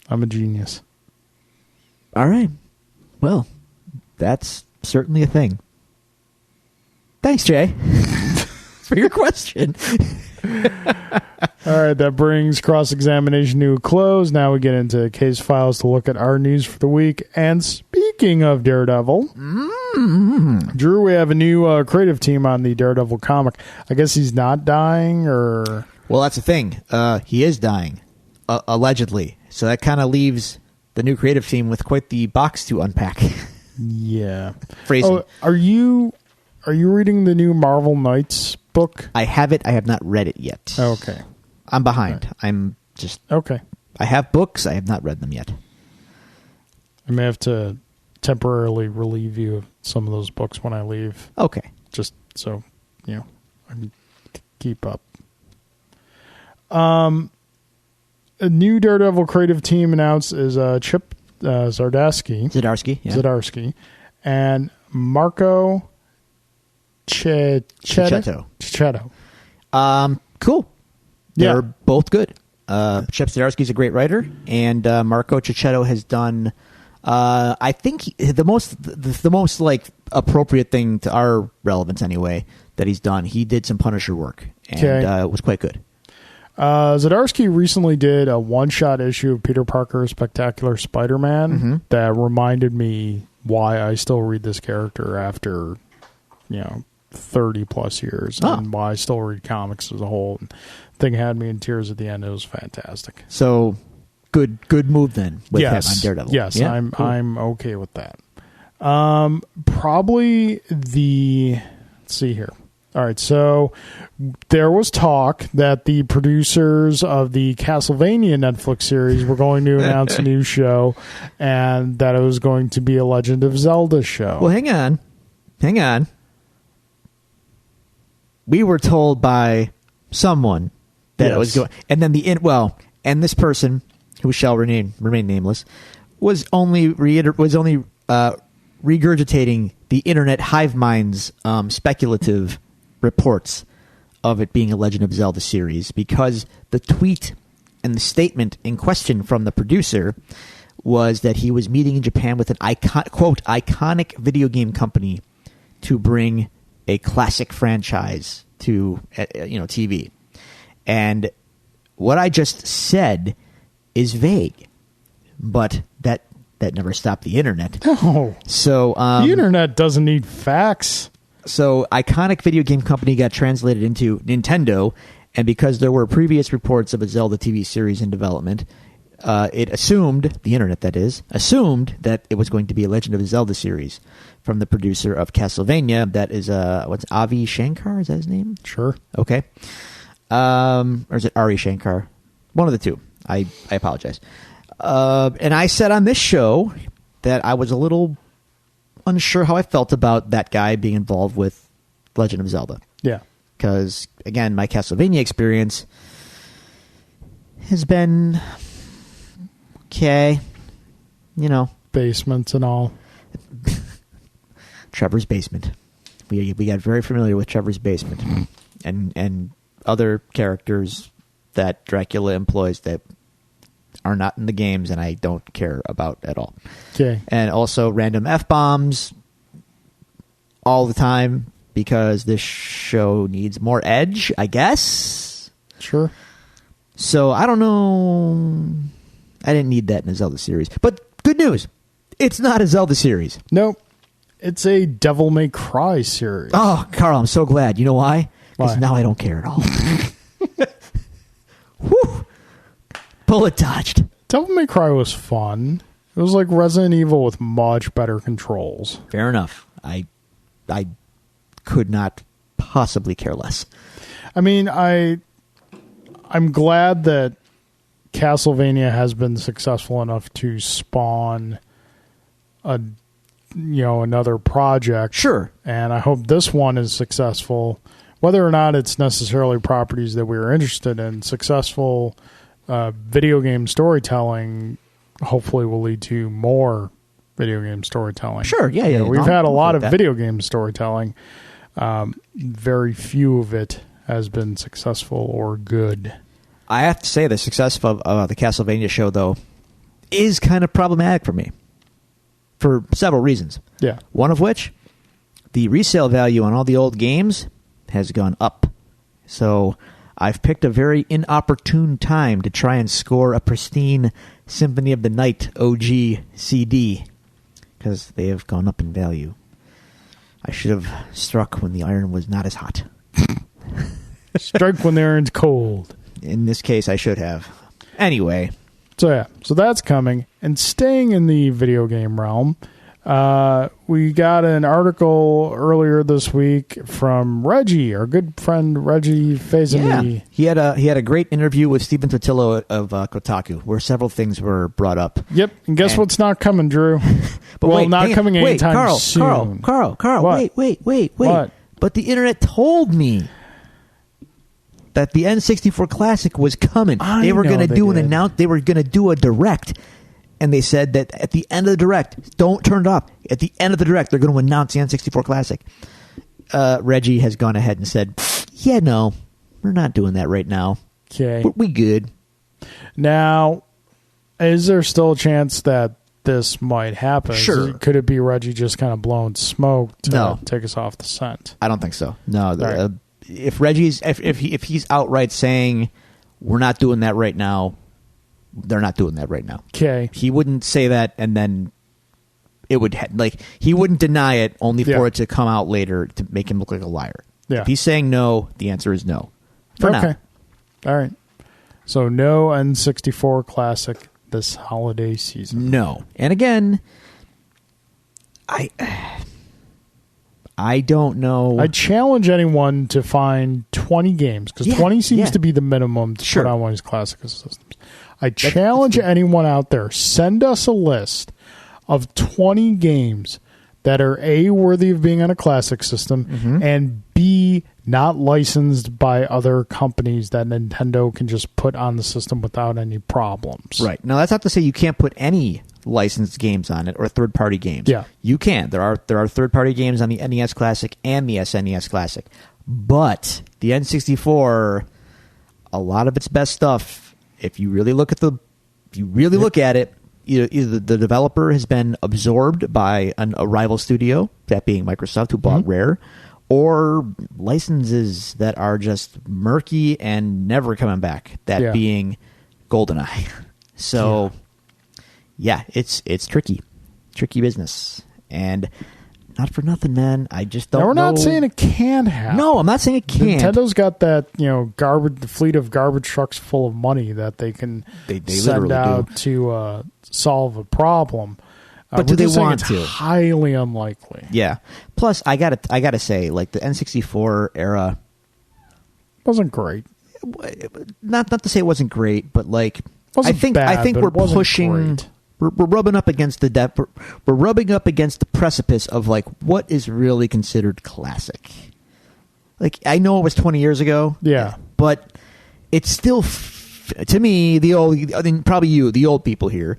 I'm a genius. All right. Well, that's certainly a thing. Thanks, Jay, for your question. All right, that brings cross-examination to a close. Now we get into case files to look at our news for the week. And speaking of Daredevil, Drew, we have a new creative team on the Daredevil comic. I guess he's not dying, or... Well, that's the thing. He is dying, allegedly. So that kind of leaves the new creative team with quite the box to unpack. Yeah. Phrasing. Oh, are you reading the new Marvel Knights book? I have it. I have not read it yet. Okay. I'm behind. Right. I'm just... Okay. I have books. I have not read them yet. I may have to temporarily relieve you of some of those books when I leave. Okay. Just so, I can keep up. A new Daredevil creative team announced is Chip Zdarsky. Yeah. Zdarsky. And Marco Cicchetto. Cool. Yeah. They're both good. Chip Zdarsky's a great writer, and Marco Cicchetto has done, I think, the most like appropriate thing to our relevance anyway that he's done. He did some Punisher work, and it was quite good. Zdarsky recently did a one-shot issue of Peter Parker's Spectacular Spider-Man that reminded me why I still read this character after, 30-plus years, and why I still read comics as a whole. And the thing had me in tears at the end. It was fantastic. So, good move then with him on Daredevil. Yes, yeah? I'm okay with that. Probably let's see here. All right, so there was talk that the producers of the Castlevania Netflix series were going to announce a new show, and that it was going to be a Legend of Zelda show. Well, hang on. We were told by someone that it was going, and then and this person who shall remain nameless was only regurgitating the internet hive mind's speculative reports of it being a Legend of Zelda series, because the tweet and the statement in question from the producer was that he was meeting in Japan with an iconic video game company to bring a classic franchise to TV. And what I just said is vague, but that never stopped the internet. No. So the internet doesn't need facts. So, iconic video game company got translated into Nintendo, and because there were previous reports of a Zelda TV series in development, it assumed, the internet that is, that it was going to be a Legend of Zelda series from the producer of Castlevania. That is, Avi Shankar? Is that his name? Sure. Okay. Or is it Ari Shankar? One of the two. I apologize. And I said on this show that I was a little unsure how I felt about that guy being involved with Legend of Zelda. Yeah. Because, again, my Castlevania experience has been okay. Basements and all. Trevor's basement. We got very familiar with Trevor's basement and other characters that Dracula employs that are not in the games and I don't care about at all. Okay. And also random F-bombs all the time because this show needs more edge, I guess. Sure. So I don't know. I didn't need that in a Zelda series. But good news. It's not a Zelda series. Nope. It's a Devil May Cry series. Oh, Carl, I'm so glad. You know why? Because now I don't care at all. Whew. Bullet dodged. Devil May Cry was fun. It was like Resident Evil with much better controls. Fair enough. I could not possibly care less. I mean, I'm glad that Castlevania has been successful enough to spawn another project. Sure. And I hope this one is successful. Whether or not it's necessarily properties that we're interested in, successful video game storytelling hopefully will lead to more video game storytelling. Sure, yeah. We've had a lot of video game storytelling. Very few of it has been successful or good. I have to say the success of the Castlevania show, though, is kind of problematic for me for several reasons. Yeah. One of which, the resale value on all the old games has gone up. So I've picked a very inopportune time to try and score a pristine Symphony of the Night OG CD because they have gone up in value. I should have struck when the iron was not as hot. Strike when the iron's cold. In this case, I should have. Anyway. So that's coming. And staying in the video game realm, we got an article earlier this week from Reggie, our good friend Reggie Fezami. Yeah, he had a great interview with Stephen Totillo of Kotaku, where several things were brought up. Yep, and guess what's not coming, Drew? But well, not coming anytime soon. Carl, what? wait. What? But the internet told me that the N64 Classic was coming. They were going to do an announce. They were going to do a direct, and they said that at the end of the direct, don't turn it off. At the end of the direct, they're going to announce the N64 Classic. Reggie has gone ahead and said, "Yeah, no, we're not doing that right now. Okay, we good." Now, is there still a chance that this might happen? Sure. Could it be Reggie just kind of blowing smoke to No. take us off the scent? I don't think so. No. Right. If Reggie's if he's outright saying we're not doing that right now, they're not doing that right now. Okay. He wouldn't say that and then it would he wouldn't deny it only for it to come out later to make him look like a liar. Yeah. If he's saying no, the answer is no. For now. All right. So no N64 Classic this holiday season. No. And again, I don't know. I challenge anyone to find 20 games, because 20 seems to be the minimum to put on one of these classic systems. I challenge anyone out there, send us a list of 20 games that are A, worthy of being on a classic system, and B, not licensed by other companies that Nintendo can just put on the system without any problems. Right. Now, that's not to say you can't put any licensed games on it or third-party games. Yeah. You can. There are third-party games on the NES Classic and the SNES Classic. But the N64, a lot of its best stuff, if you really look at look at it, either the developer has been absorbed by a rival studio, that being Microsoft, who bought Rare, or licenses that are just murky and never coming back, that being GoldenEye. So, it's tricky business. And not for nothing, man. I just don't know. We're not saying it can't happen. No, I'm not saying it can't. Nintendo's got that, the fleet of garbage trucks full of money that they can send out to solve a problem. But do they want to? It's highly unlikely. Yeah. Plus, I gotta say, like the N64 era wasn't great. Not to say it wasn't great, but like I think we're pushing. Great. We're rubbing up against we're rubbing up against the precipice of like what is really considered classic. Like I know it was 20 years ago, but it's still to me the old people here.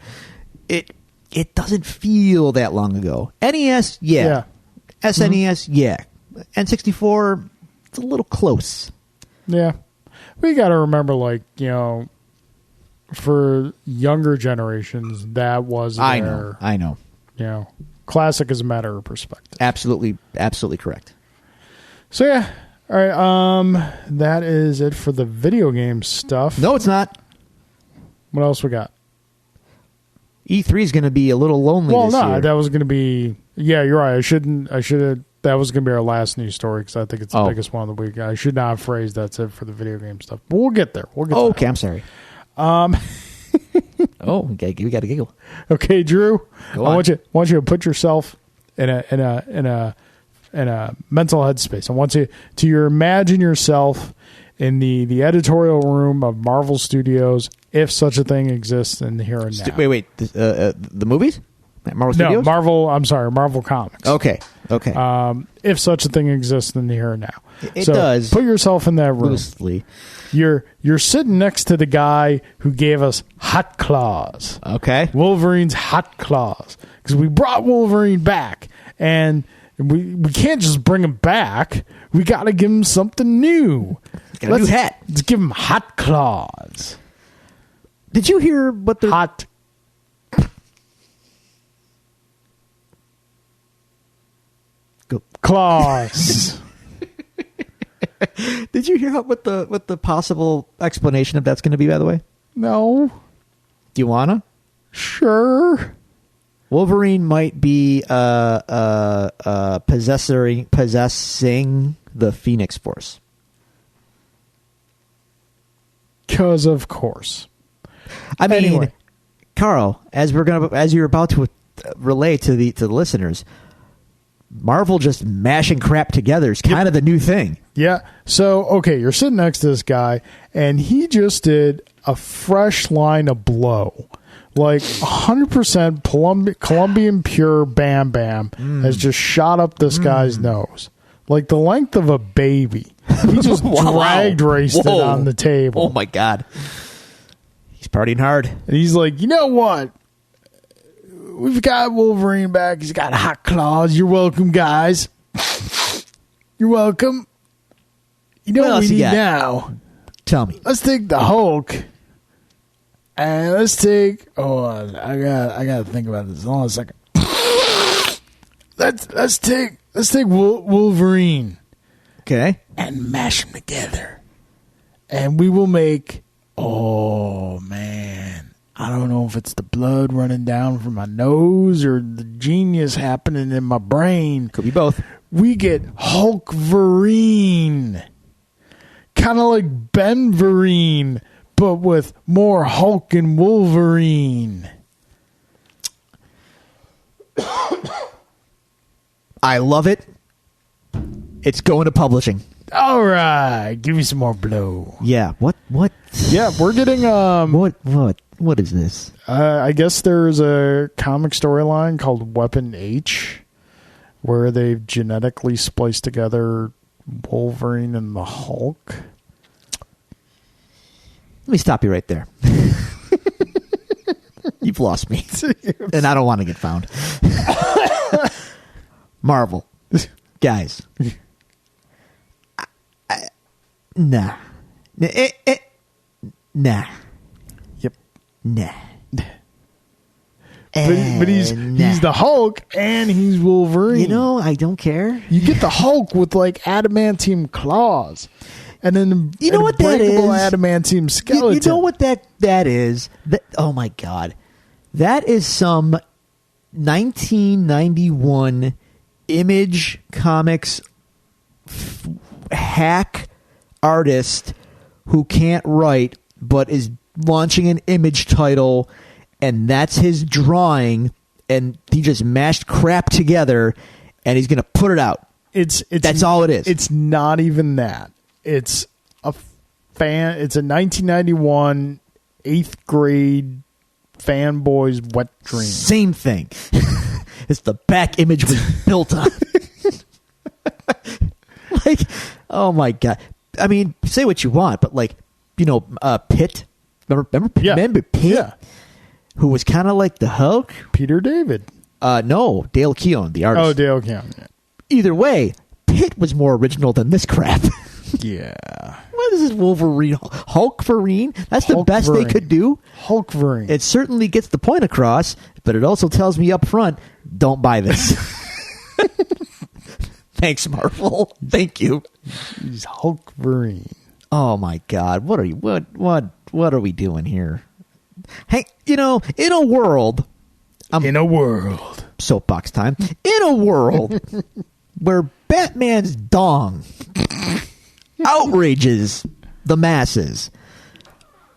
It doesn't feel that long ago. NES, SNES, N64, it's a little close. Yeah, we got to remember, for younger generations, that was I know. Classic is a matter of perspective. Absolutely correct. So all right. That is it for the video game stuff. No, it's not. What else we got? E3 is going to be a little lonely this year. That was going to be... Yeah, you're right. I should have... That was going to be our last news story because I think it's the biggest one of the week. I should not have phrased that's it for the video game stuff. But we'll get there. Okay, I'm sorry. We got to giggle. Okay, Drew. I want you to put yourself in a mental headspace. I want you to imagine yourself in the editorial room of Marvel Studios, if such a thing exists in the here and now. Wait. The movies? Marvel Studios? No, Marvel. I'm sorry, Marvel Comics. Okay. Okay. If such a thing exists in the here and now. It does. Put yourself in that room. Loosely. You're sitting next to the guy who gave us Hot Claws. Okay. Wolverine's Hot Claws. Because we brought Wolverine back. And we can't just bring him back. We got to give him something new. Get a new hat. Let's give him Hot Claws. Did you hear what the... Hot Claws. Did you hear what the possible explanation of that's going to be, by the way? No. Do you want to? Sure. Wolverine might be possessing the Phoenix Force. Because of course. I mean, Anyway. Carl, as you're about to relay to the listeners, Marvel just mashing crap together is kind of the new thing. Yeah. So, okay, you're sitting next to this guy, and he just did a fresh line of blow. Like 100% Colombian pure Bam Bam has just shot up this guy's nose. Like the length of a baby. He just drag raced it on the table. Oh, my God. He's partying hard. And he's like, you know what? We've got Wolverine back. He's got Hot Claws. You're welcome, guys. You're welcome. You know What what else we you need got? now? Tell me. Let's take the Hulk. And let's take... Oh, I got to think about this. Hold on a second. Let's take Wolverine Okay. and mash them together. And we will make... Oh, man. I don't know if it's the blood running down from my nose or the genius happening in my brain. Could be both. We get Hulkverine. Kind of like Benverine, but with more Hulk and Wolverine. I love it. It's going to publishing. All right. Give me some more blow. Yeah. What? Yeah, we're getting... What is this? I guess there's a comic storyline called Weapon H, where they've genetically spliced together Wolverine and the Hulk. Let me stop you right there. You've lost me. And I don't want to get found. Marvel. Guys. Nah. Nah. Yep. Nah. But he's the Hulk and he's Wolverine. You know, I don't care. You get the Hulk with like adamantium claws, and then You know what that is? Adamantium skeleton. You know what that is? Oh my God, that is some 1991 Image Comics hack artist who can't write but is launching an Image title, and that's his drawing, and he just mashed crap together, and he's gonna put it out. That's all it is. It's not even that. It's a fan. It's a 1991 8th grade fanboy's wet dream. Same thing. It's the back Image was built on. Like, oh my God. I mean, say what you want, but like, you know, Pitt. Remember Pitt? Yeah. Remember Pitt? Yeah. Who was kind of like the Hulk? Peter David. No, Dale Keown, the artist. Oh, Dale Keown. Either way, Pitt was more original than this crap. Yeah. What is this Wolverine? Hulkverine? That's the best they Hulkverine. could do. Hulkverine. It certainly gets the point across, but it also tells me up front, don't buy this. Thanks, Marvel. Thank you. He's Hulkverine. Oh my God! What are we doing here? Hey, you know, in a world, soapbox time. In a world where Batman's dong outrages the masses,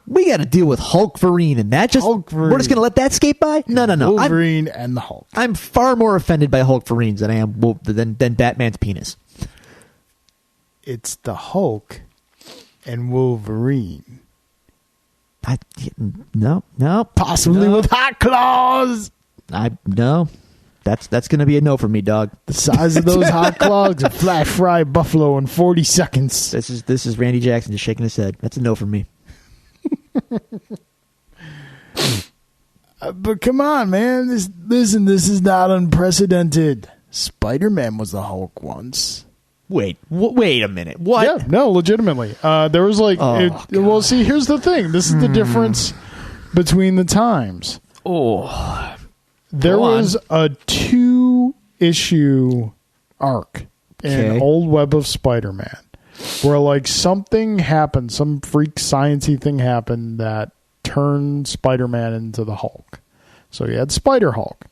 we got to deal with Hulkverine, and that just Hulkverine. we're just gonna let that skate by? No. Wolverine and the Hulk. I'm far more offended by Hulkverines than I am than Batman's penis. It's the Hulk and Wolverine. No. Possibly No. with hot claws. No. That's going to be a no for me, dog. The size of those hot clogs, a flash fry buffalo in 40 seconds. This is Randy Jackson just shaking his head. That's a no for me. But come on, man. This is not unprecedented. Spider-Man was the Hulk once. Wait a minute. What? Yeah, no, legitimately. There was like, well, see, here's the thing. This is the difference between the times. Oh, there was a 2-issue arc in Old Web of Spider-Man where like something happened, some freak sciencey thing happened that turned Spider-Man into the Hulk. So you had Spider-Hulk.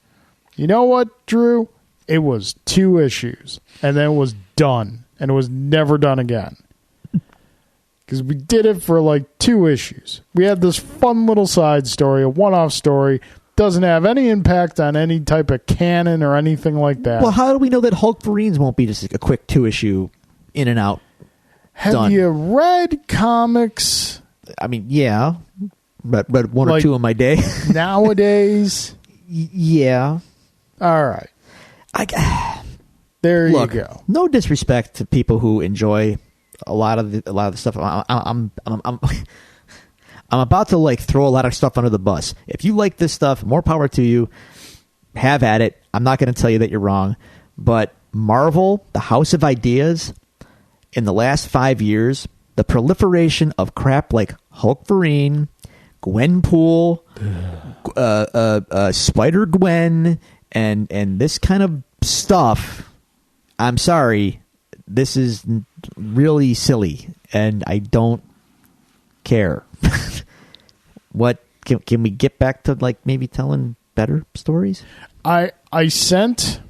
You know what, Drew? It was 2 issues, and then it was done, and it was never done again. Because we did it for like 2 issues. We had this fun little side story, a one-off story, doesn't have any impact on any type of canon or anything like that. Well, how do we know that Hulk Marines won't be just a quick 2-issue in and out? Have you read comics? I mean, yeah, but one or two in my day. Nowadays? Yeah. All right. There you go. No disrespect to people who enjoy a lot of the stuff. I'm about to like throw a lot of stuff under the bus. If you like this stuff, more power to you. Have at it. I'm not going to tell you that you're wrong, but Marvel, the House of Ideas, in the last 5 years, the proliferation of crap like Hulkverine, Gwenpool, Spider-Gwen, and this kind of stuff, I'm sorry, this is really silly, and I don't care. What can we get back to, like, maybe telling better stories? I sent.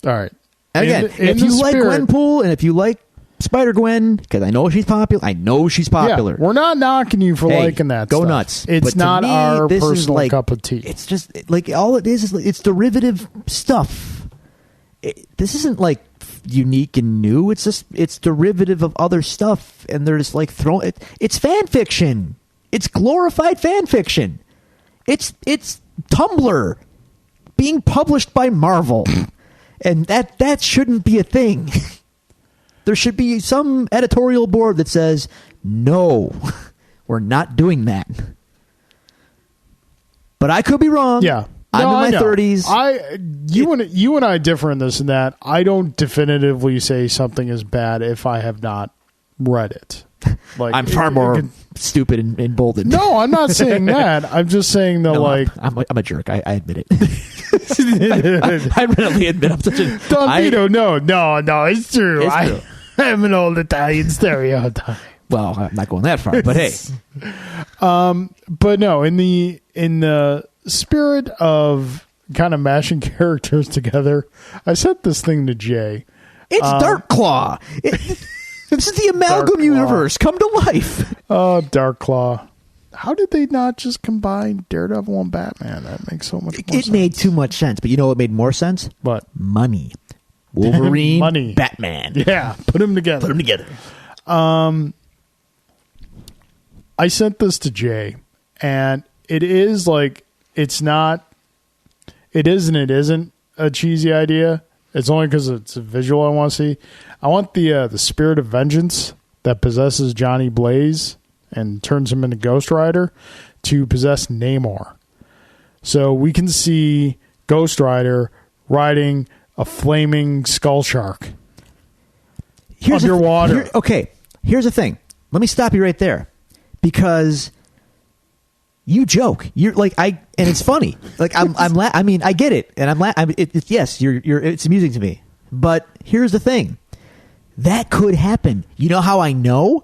All right. Again, if you like Gwenpool and if you like Spider-Gwen, because I know she's popular. Yeah, we're not knocking you for liking that go stuff. Nuts. It's not our personal like, cup of tea. It's just, like, all it is it's derivative stuff. This isn't, like, unique and new. It's derivative of other stuff, and they're just, like, throwing it. It's fan fiction. It's glorified fan fiction. It's Tumblr being published by Marvel. And that shouldn't be a thing. There should be some editorial board that says, no, we're not doing that. But I could be wrong. Yeah. I'm in my 30s. You and I differ in this and that. I don't definitively say something is bad if I have not read it. Like, I'm far more stupid and emboldened. No, I'm not saying that. I'm just saying that, I'm a jerk. I admit it. I readily admit I'm such a... Don Vito, no, it's true. I'm an old Italian stereotype. Well, I'm not going that far, but hey. But no, in the spirit of kind of mashing characters together, I sent this thing to Jay. It's Dark Claw. This is the Amalgam universe come to life. Oh, Dark Claw. How did they not just combine Daredevil and Batman? That makes so much more sense. It made too much sense. But you know what made more sense? What? Money. Wolverine, money. Batman. Yeah, put them together. I sent this to Jay, and it is like, it isn't a cheesy idea. It's only because it's a visual I want to see. I want the spirit of vengeance that possesses Johnny Blaze and turns him into Ghost Rider to possess Namor. So we can see Ghost Rider riding a flaming skull shark underwater. Here's the thing. Let me stop you right there, because you joke. You're like, and it's funny. Like I mean, I get it, and yes, it's amusing to me. But here's the thing. That could happen. You know how I know?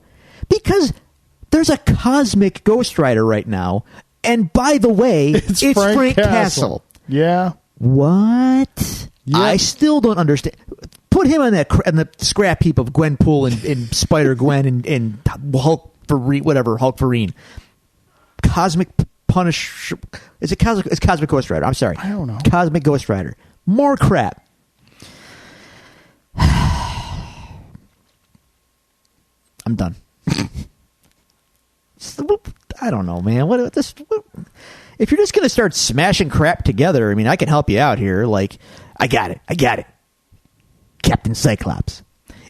Because there's a cosmic Ghost Rider right now, and by the way, it's Frank Castle. Yeah. What? Yep. I still don't understand. Put him on the scrap heap of Gwenpool and Spider-Gwen and Hulkverine. Cosmic Punish. Is it Cosmic? It's Cosmic Ghost Rider. I'm sorry. I don't know. Cosmic Ghost Rider. More crap. I'm done. I don't know, man. if you're just going to start smashing crap together, I mean, I can help you out here. Like, I got it. Captain Cyclops.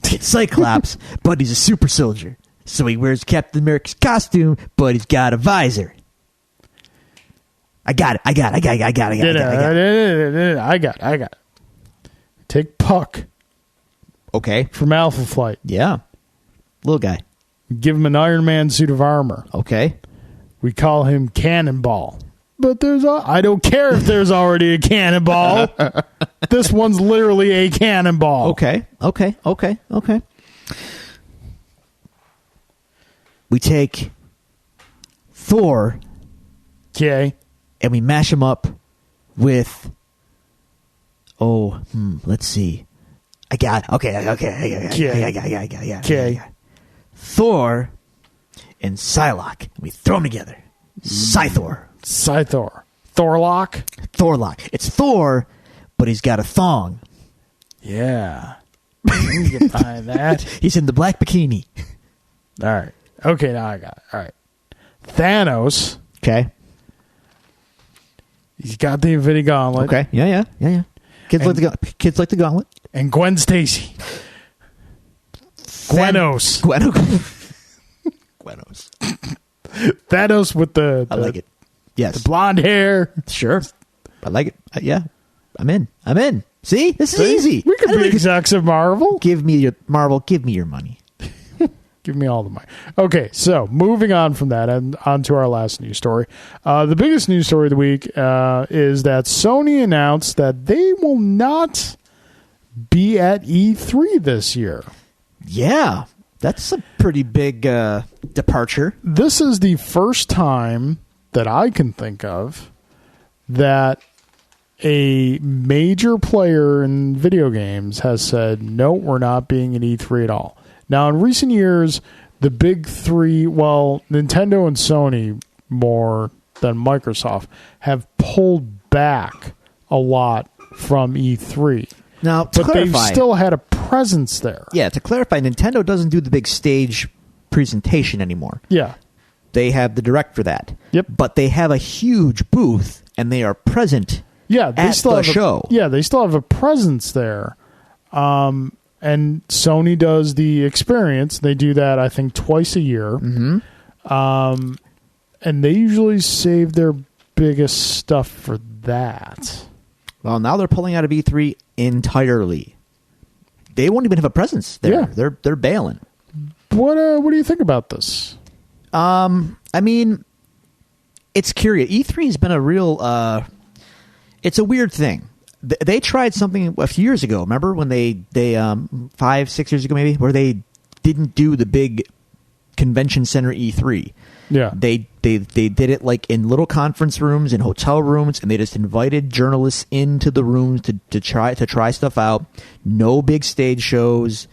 It's Cyclops, but he's a super soldier. So he wears Captain America's costume, but he's got a visor. I got it. Take Puck. Okay. From Alpha Flight. Yeah. Little guy. Give him an Iron Man suit of armor. Okay. We call him Cannonball. But I don't care if there's already a cannonball. This one's literally a cannonball. Okay. We take Thor. Okay. And we mash him up with... let's see. I got it. Okay. Thor and Psylocke. And we throw them together. Scythor. Thorlock. It's Thor, but he's got a thong. Yeah. You can find that. He's in the black bikini. All right. Okay, now I got it. All right. Thanos. Okay. He's got the Infinity Gauntlet. Okay. Yeah. Kids like the gauntlet. And Gwen Stacy. Gwenos. Gwenos. Thanos with the I like it. Yes. The blonde hair. Sure. I like it. Yeah. I'm in. See? This is easy. We could be execs of Marvel. Give me your money. Give me all the money. Okay, so moving on from that and on to our last news story. The biggest news story of the week is that Sony announced that they will not be at E3 this year. Yeah, that's a pretty big departure. This is the first time that I can think of that a major player in video games has said, no, we're not being at E3 at all. Now, in recent years, the big three, well, Nintendo and Sony more than Microsoft, have pulled back a lot from E3. Now, but they've still had a presence there. Yeah, to clarify, Nintendo doesn't do the big stage presentation anymore. Yeah. They have the Direct for that. Yep. But they have a huge booth, and they are present at the show. They still have a presence there. And Sony does the experience. They do that, I think, twice a year. Mm-hmm. And they usually save their biggest stuff for that. Well, now they're pulling out of E3 entirely. They won't even have a presence there. Yeah. They're bailing. What do you think about this? I mean, it's curious. E3's been a real... it's a weird thing. They tried something a few years ago. Remember when they 5-6 years ago maybe, where they didn't do the big convention center E3. Yeah, they did it like in little conference rooms and hotel rooms, and they just invited journalists into the rooms to try stuff out. No big stage shows.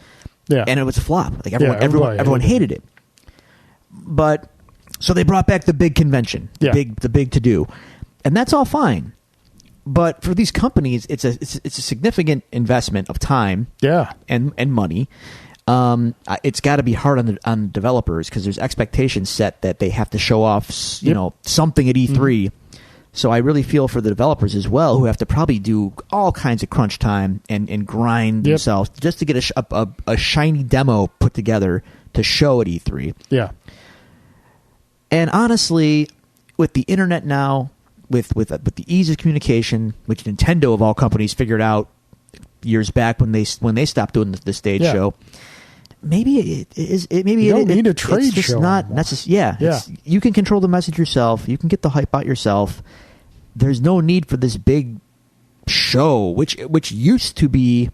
Yeah, and it was a flop. Like everyone hated it. But so they brought back the big convention, the big to do, and that's all fine. But for these companies, it's a significant investment of time, and money. It's got to be hard on developers because there's expectations set that they have to show off, something at E3. Mm-hmm. So I really feel for the developers as well, who have to probably do all kinds of crunch time and grind themselves just to get a shiny demo put together to show at E3. Yeah. And honestly, with the internet now. With the ease of communication, which Nintendo of all companies figured out years back when they stopped doing the stage show, maybe you don't need a trade it's just show not anymore. necessary. You can control the message yourself. You can get the hype out yourself. There's no need for this big show, which used to be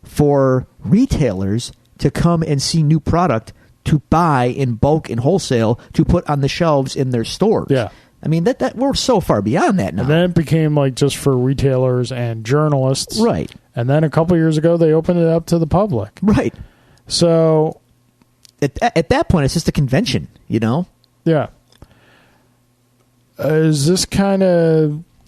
for retailers to come and see new product to buy in bulk and wholesale to put on the shelves in their stores. Yeah. I mean, that we're so far beyond that now. And then it became like just for retailers and journalists. Right. And then a couple years ago, they opened it up to the public. Right. So at that point, it's just a convention, Yeah. Is this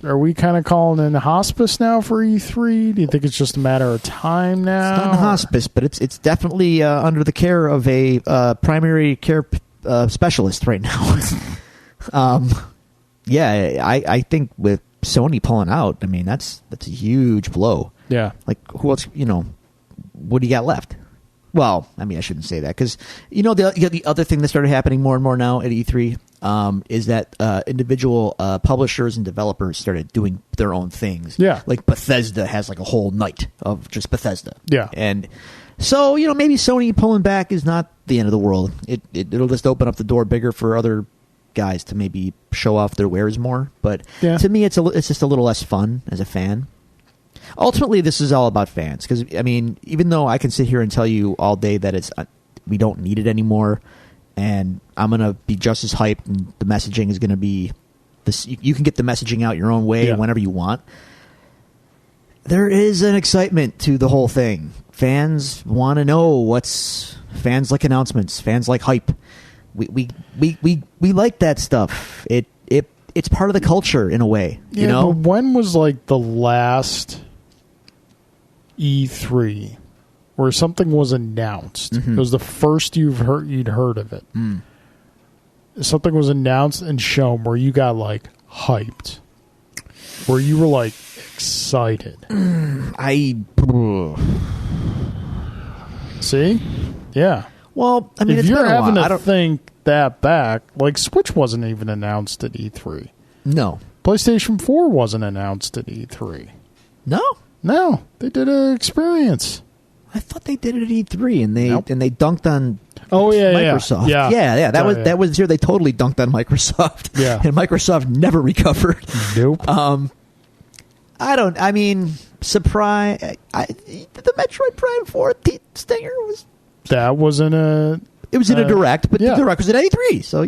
are we kind of calling in hospice now for E3? Do you think it's just a matter of time now? It's not in hospice, but it's definitely under the care of a primary care specialist right now. yeah, I think with Sony pulling out, I mean, that's a huge blow. Yeah. Like, who else, what do you got left? Well, I mean, I shouldn't say that because, the other thing that started happening more and more now at E3 is that individual publishers and developers started doing their own things. Yeah. Like Bethesda has like a whole night of just Bethesda. Yeah. And so, maybe Sony pulling back is not the end of the world. It'll just open up the door bigger for other guys to maybe show off their wares more. But to me, it's just a little less fun as a fan. Ultimately, this is all about fans because, I mean, even though I can sit here and tell you all day that we don't need it anymore, and I'm going to be just as hyped, and the messaging is going to be this. You can get the messaging out your own way whenever you want. There is an excitement to the whole thing. Fans want to know fans like announcements. Fans like hype. We like that stuff. It's part of the culture in a way. But when was like the last E3 where something was announced? Mm-hmm. It was the first you'd heard of it. Something was announced and shown where you got like hyped, where you were like excited. See? Yeah. Well, I mean, if it's you're been a having while. to think that back, like Switch wasn't even announced at E3. No. PlayStation 4 wasn't announced at E3. No, they did an experience. I thought they did it at E3 and they dunked on Microsoft. Yeah. That was here. They totally dunked on Microsoft. Yeah, and Microsoft never recovered. Nope. Surprise! The Metroid Prime 4 stinger was. That was in a. It was in a direct, but the direct was at E3, so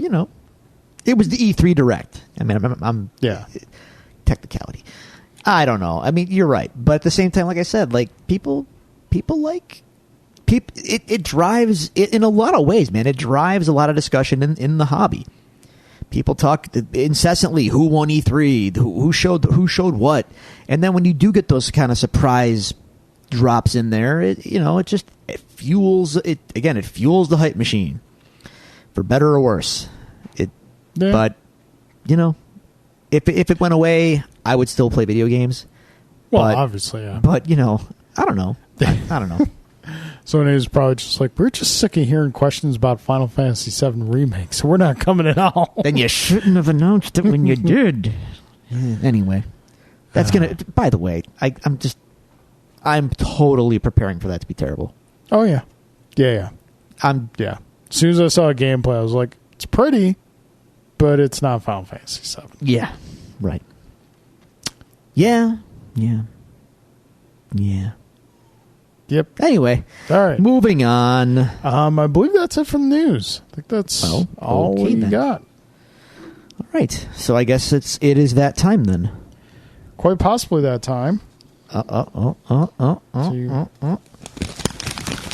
it was the E3 direct. I mean, I'm technicality. I don't know. I mean, you're right, but at the same time, like I said, like people like it drives it in a lot of ways, man. It drives a lot of discussion in the hobby. People talk incessantly. Who won E3? Who showed what? And then when you do get those kind of surprise drops in there, it fuels it again. It fuels the hype machine, for better or worse. But if it went away, I would still play video games. Well, obviously, yeah. But I don't know. I don't know. So it was probably just like, we're just sick of hearing questions about Final Fantasy VII Remake, so we're not coming at all. Then you shouldn't have announced it when you did. Anyway, that's gonna. By the way, I'm totally preparing for that to be terrible. Oh yeah. As soon as I saw a gameplay, I was like, it's pretty, but it's not Final Fantasy VII. Yeah. Right. Yeah. Yep. Anyway, all right. Moving on. I believe that's it from news. I think that's all we got. All right. So I guess it is that time then. Quite possibly that time. Are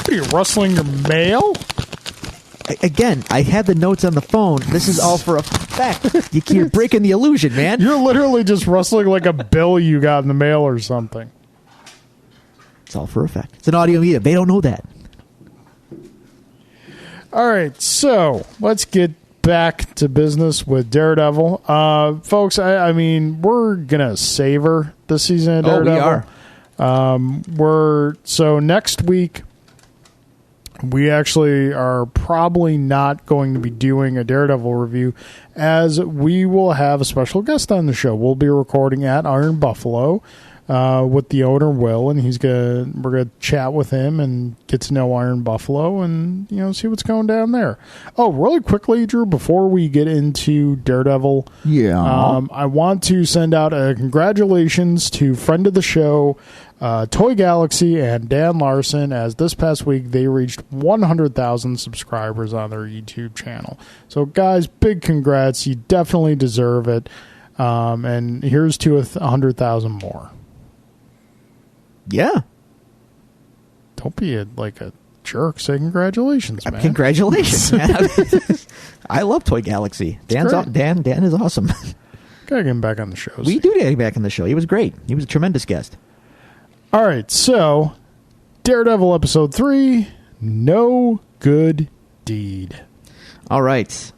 you rustling your mail? Again, I had the notes on the phone. This is all for a fact. You're breaking the illusion, man. You're literally just rustling like a bill you got in the mail or something. It's all for a fact. It's an audio medium. They don't know that. All right, so let's get back to business with Daredevil. Folks, I mean, we're going to savor the season of Daredevil. We are. So next week, we actually are probably not going to be doing a Daredevil review, as we will have a special guest on the show. We'll be recording at Iron Buffalo with the owner, Will, and we're gonna chat with him and get to know Iron Buffalo and see what's going down there. Oh, really quickly, Drew, before we get into Daredevil, I want to send out a congratulations to friend of the show, Toy Galaxy and Dan Larson, as this past week they reached 100,000 subscribers on their YouTube channel. So, guys, big congrats! You definitely deserve it. And here's to 100,000 more. Yeah. Don't be a jerk. Say congratulations, man. Congratulations, man. I love Toy Galaxy. Dan is awesome. Gotta get him back on the show. We do get him back on the show. He was great. He was a tremendous guest. All right, so Daredevil episode 3, No Good Deed. All right.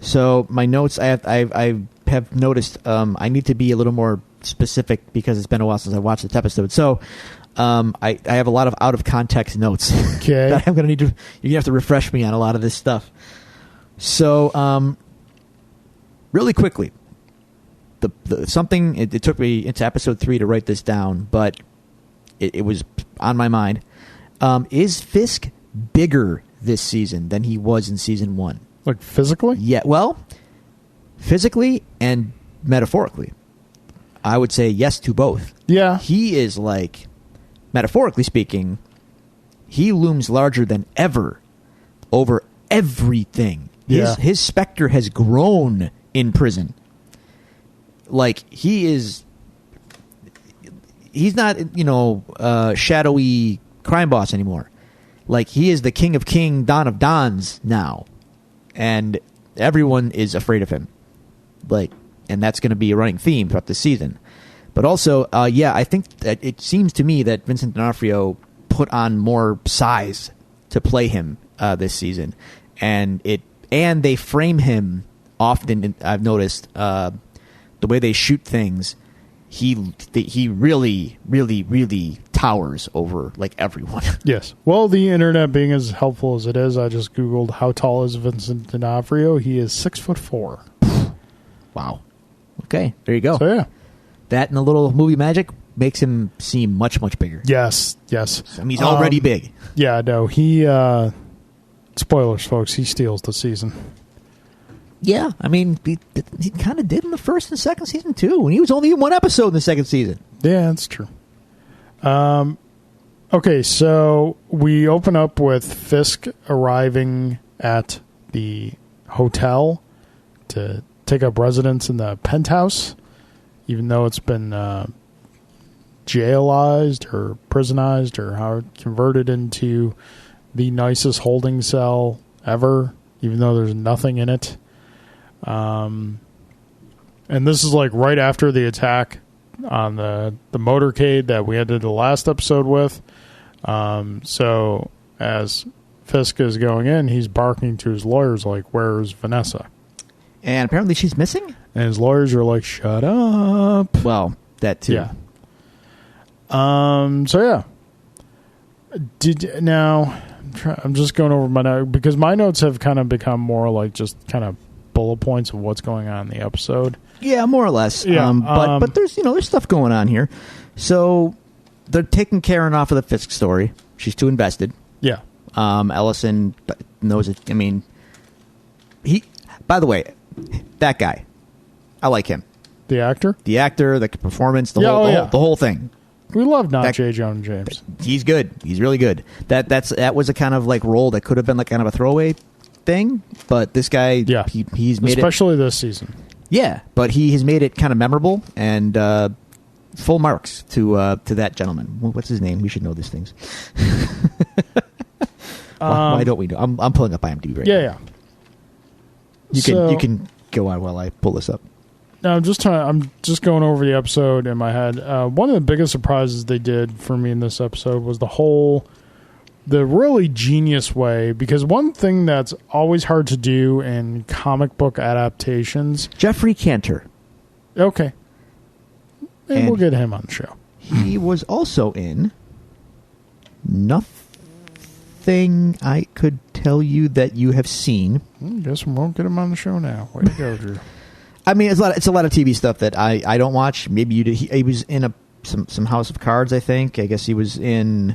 So my notes, I have noticed, I need to be a little more specific because it's been a while since I watched this episode. So I have a lot of out of context notes. Okay. That I'm going to need to. You're going to have to refresh me on a lot of this stuff. So really quickly, something it took me into episode 3 to write this down, but it was on my mind. Is Fisk bigger this season than he was in season 1? Like physically? Yeah, well, physically and metaphorically. I would say yes to both. Yeah. He is like, metaphorically speaking, he looms larger than ever over everything. Yeah. His specter has grown in prison. Like, he's not, shadowy crime boss anymore. Like, he is the king of king, don of dons now. And everyone is afraid of him. Like, and that's going to be a running theme throughout the season. But also, I think that it seems to me that Vincent D'Onofrio put on more size to play him this season. And they frame him often. I've noticed the way they shoot things. He really, really, really towers over like everyone. Yes. Well, the internet being as helpful as it is, I just Googled how tall is Vincent D'Onofrio. He is 6'4". Wow. Okay, there you go. So yeah, that and a little movie magic makes him seem much, much bigger. Yes. I mean, he's already big. Yeah. No. He. Spoilers, folks. He steals the season. Yeah, I mean, he kind of did in the first and second season too, and he was only in one episode in the second season. Yeah, that's true. Okay, so we open up with Fisk arriving at the hotel to take up residence in the penthouse, even though it's been jailized or prisonized or how converted into the nicest holding cell ever, even though there's nothing in it. And this is like right after the attack on the motorcade that we ended the last episode with. So as Fisk is going in, he's barking to his lawyers like, "Where's Vanessa?" And apparently she's missing? And his lawyers are like, "Shut up." Well, that too. Yeah. So yeah. I'm just going over my notes because my notes have kind of become more like just kind of bullet points of what's going on in the episode. Yeah, more or less. Yeah, but there's there's stuff going on here. So they're taking Karen off of the Fisk story. She's too invested. Yeah. Ellison knows it. I mean, by the way, that guy, I like him. The actor, the performance, the whole thing. We love not J. Jonah James. He's good. He's really good. That was a kind of like role that could have been like kind of a throwaway thing, but this guy, he's made especially this season. Yeah, but he has made it kind of memorable and full marks to that gentleman. What's his name? We should know these things. Why don't we know? I'm pulling up IMDb right now. Yeah. You can go on while I pull this up. No, I'm just going over the episode in my head. One of the biggest surprises they did for me in this episode was the really genius way, because one thing that's always hard to do in comic book adaptations. Jeffrey Cantor. Okay. Maybe we'll get him on the show. He was also in Nothing I Could Tell You That You Have Seen. Guess we won't get him on the show now. Way to go, Drew. I mean, it's a lot of TV stuff that I don't watch. Maybe you did. He was in some House of Cards, I think. I guess he was in.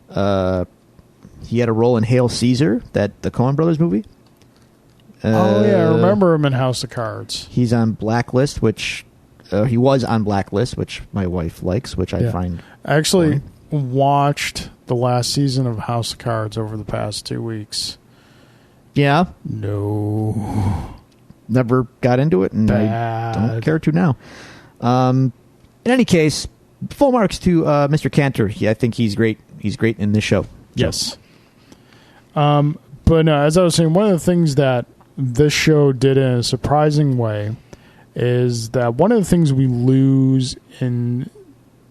He had a role in Hail Caesar, the Coen Brothers movie. I remember him in House of Cards. He's on Blacklist, which he was on Blacklist, which my wife likes, which I find. I actually watched the last season of House of Cards over the past 2 weeks. Yeah. No. Never got into it, and I don't care to now. In any case, full marks to Mr. Cantor. I think he's great. He's great in this show. Yes. But as I was saying, one of the things that this show did in a surprising way is that one of the things we lose in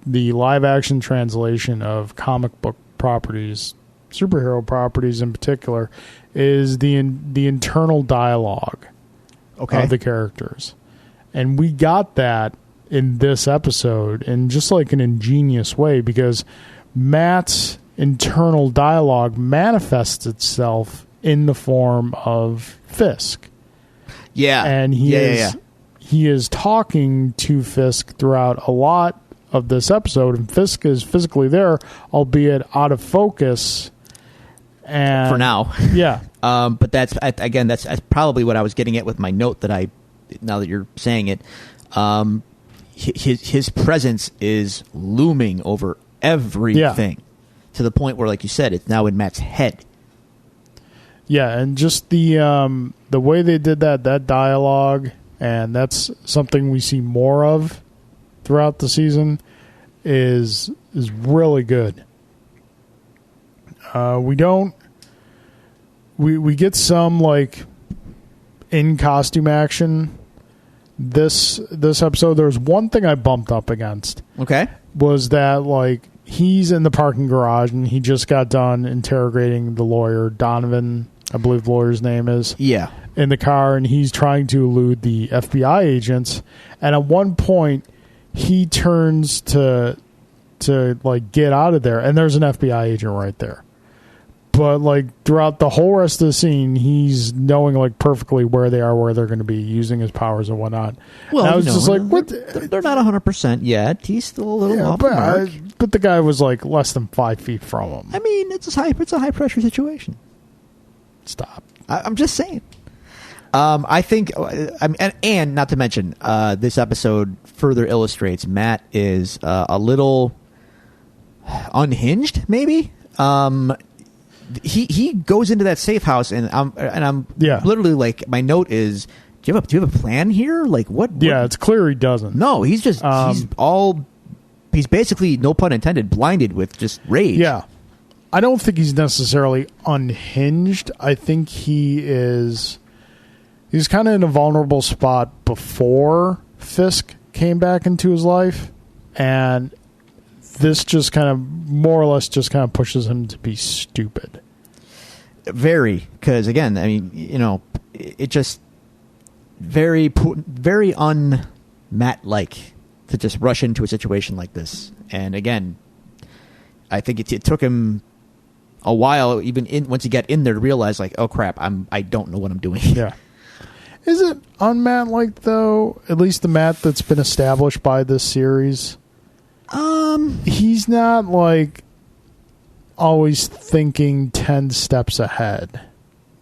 the live-action translation of comic book properties, superhero properties in particular, is the internal dialogue of the characters. And we got that in this episode in just like an ingenious way, because Matt's internal dialogue manifests itself in the form of Fisk. Yeah. And he is talking to Fisk throughout a lot of this episode, and Fisk is physically there, albeit out of focus. And for now. Yeah. But that's probably what I was getting at with my note now that you're saying it. His presence is looming over everything to the point where, like you said, it's now in Matt's head. Yeah, and just the way they did that dialogue, and that's something we see more of throughout the season, is really good. We get some like in costume action this episode. There's one thing I bumped up against. Okay. Was that like he's in the parking garage and he just got done interrogating the lawyer, Donovan, I believe the lawyer's name is. Yeah. In the car, and he's trying to elude the FBI agents, and at one point he turns to like get out of there, and there's an FBI agent right there. But like throughout the whole rest of the scene, he's knowing like perfectly where they are, where they're going to be, using his powers and whatnot. Well, and I was just like, "What?" They're not 100% yet. He's still a little off the mark. But the guy was like less than 5 feet from him. I mean, it's a high pressure situation. Stop. I'm just saying. I think, and not to mention, this episode further illustrates Matt is a little unhinged. Maybe he goes into that safe house, and I'm literally like, my note is, do you have a plan here? Like what? Yeah, it's clear he doesn't. No, he's just he's basically, no pun intended, blinded with just rage. Yeah. I don't think he's necessarily unhinged. I think he's kind of in a vulnerable spot before Fisk came back into his life, and this just kind of more or less just kind of pushes him to be stupid. Very, because again, I mean, you know, it just very un-Matt-like to just rush into a situation like this. And again, I think it took him a while, once he got in there, to realize like, oh crap, I don't know what I'm doing. Yeah. Is it un-Matt-like though? At least the Matt that's been established by this series. He's not like always thinking 10 steps ahead.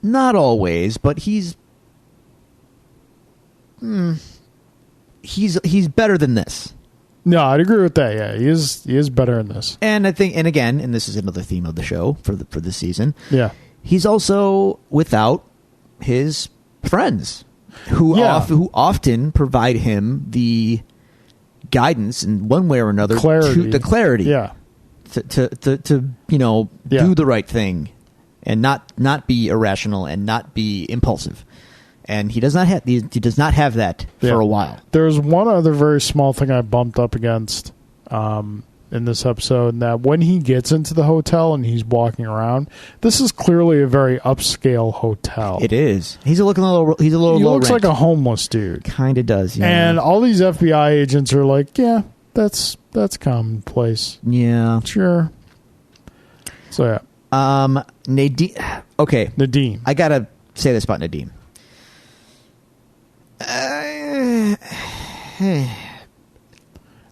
Not always, but he's better than this. No, I'd agree with that. Yeah, he is better in this. And I think, and again, and this is another theme of the show for this season. Yeah, he's also without his friends, who often provide him the guidance in one way or another, clarity. Yeah, to do the right thing, and not be irrational and not be impulsive. And he does not have that for a while. There's one other very small thing I bumped up against in this episode, and that when he gets into the hotel and he's walking around, this is clearly a very upscale hotel. It is. He looks He looks like a homeless dude. Kind of does. Yeah. And all these FBI agents are like, yeah, that's commonplace. Yeah. Sure. So yeah. Nadeem. Okay. Nadeem. I gotta say this about Nadeem.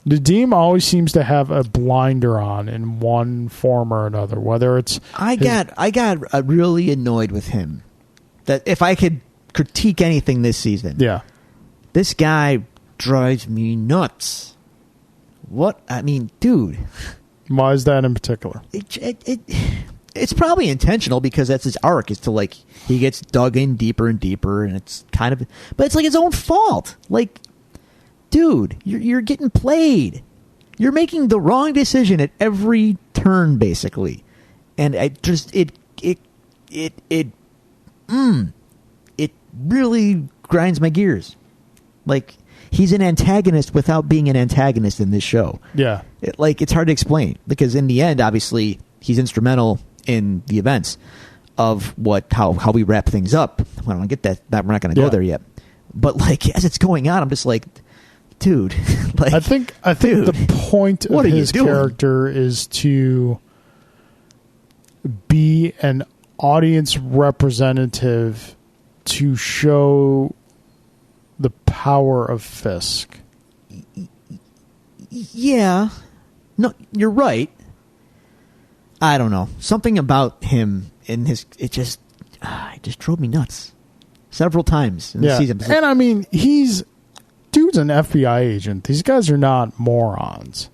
Nadeem always seems to have a blinder on in one form or another. Whether it's I got really annoyed with him. That if I could critique anything this season, this guy drives me nuts. What I mean, dude. Why is that in particular? It's probably intentional, because that's his arc, is to like, he gets dug in deeper and deeper, and it's kind of, but it's like his own fault. Like, dude, you're getting played. You're making the wrong decision at every turn, basically. And I just it really grinds my gears. Like, he's an antagonist without being an antagonist in this show. Yeah. It's hard to explain, because in the end, obviously, he's instrumental in the events of how we wrap things up. I don't get that we're not going to go there yet. But like as it's going on, I'm just like, dude. Like, I think dude, the point of his character is to be an audience representative to show the power of Fisk. Yeah. No, you're right. I don't know. Something about him in it just drove me nuts several times in the season. And I mean, dude's an FBI agent. These guys are not morons.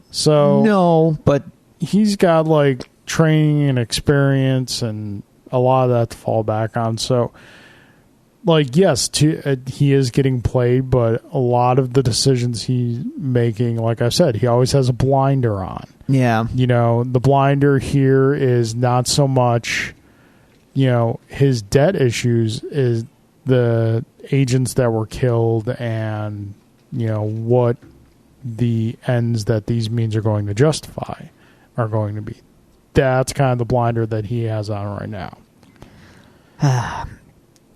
So no, but he's got like training and experience and a lot of that to fall back on. So like, yes, he is getting played, but a lot of the decisions he's making, like I said, he always has a blinder on. Yeah. You know, the blinder here is not so much, his debt issues is the agents that were killed and, what the ends that these means are going to justify are going to be. That's kind of the blinder that he has on right now.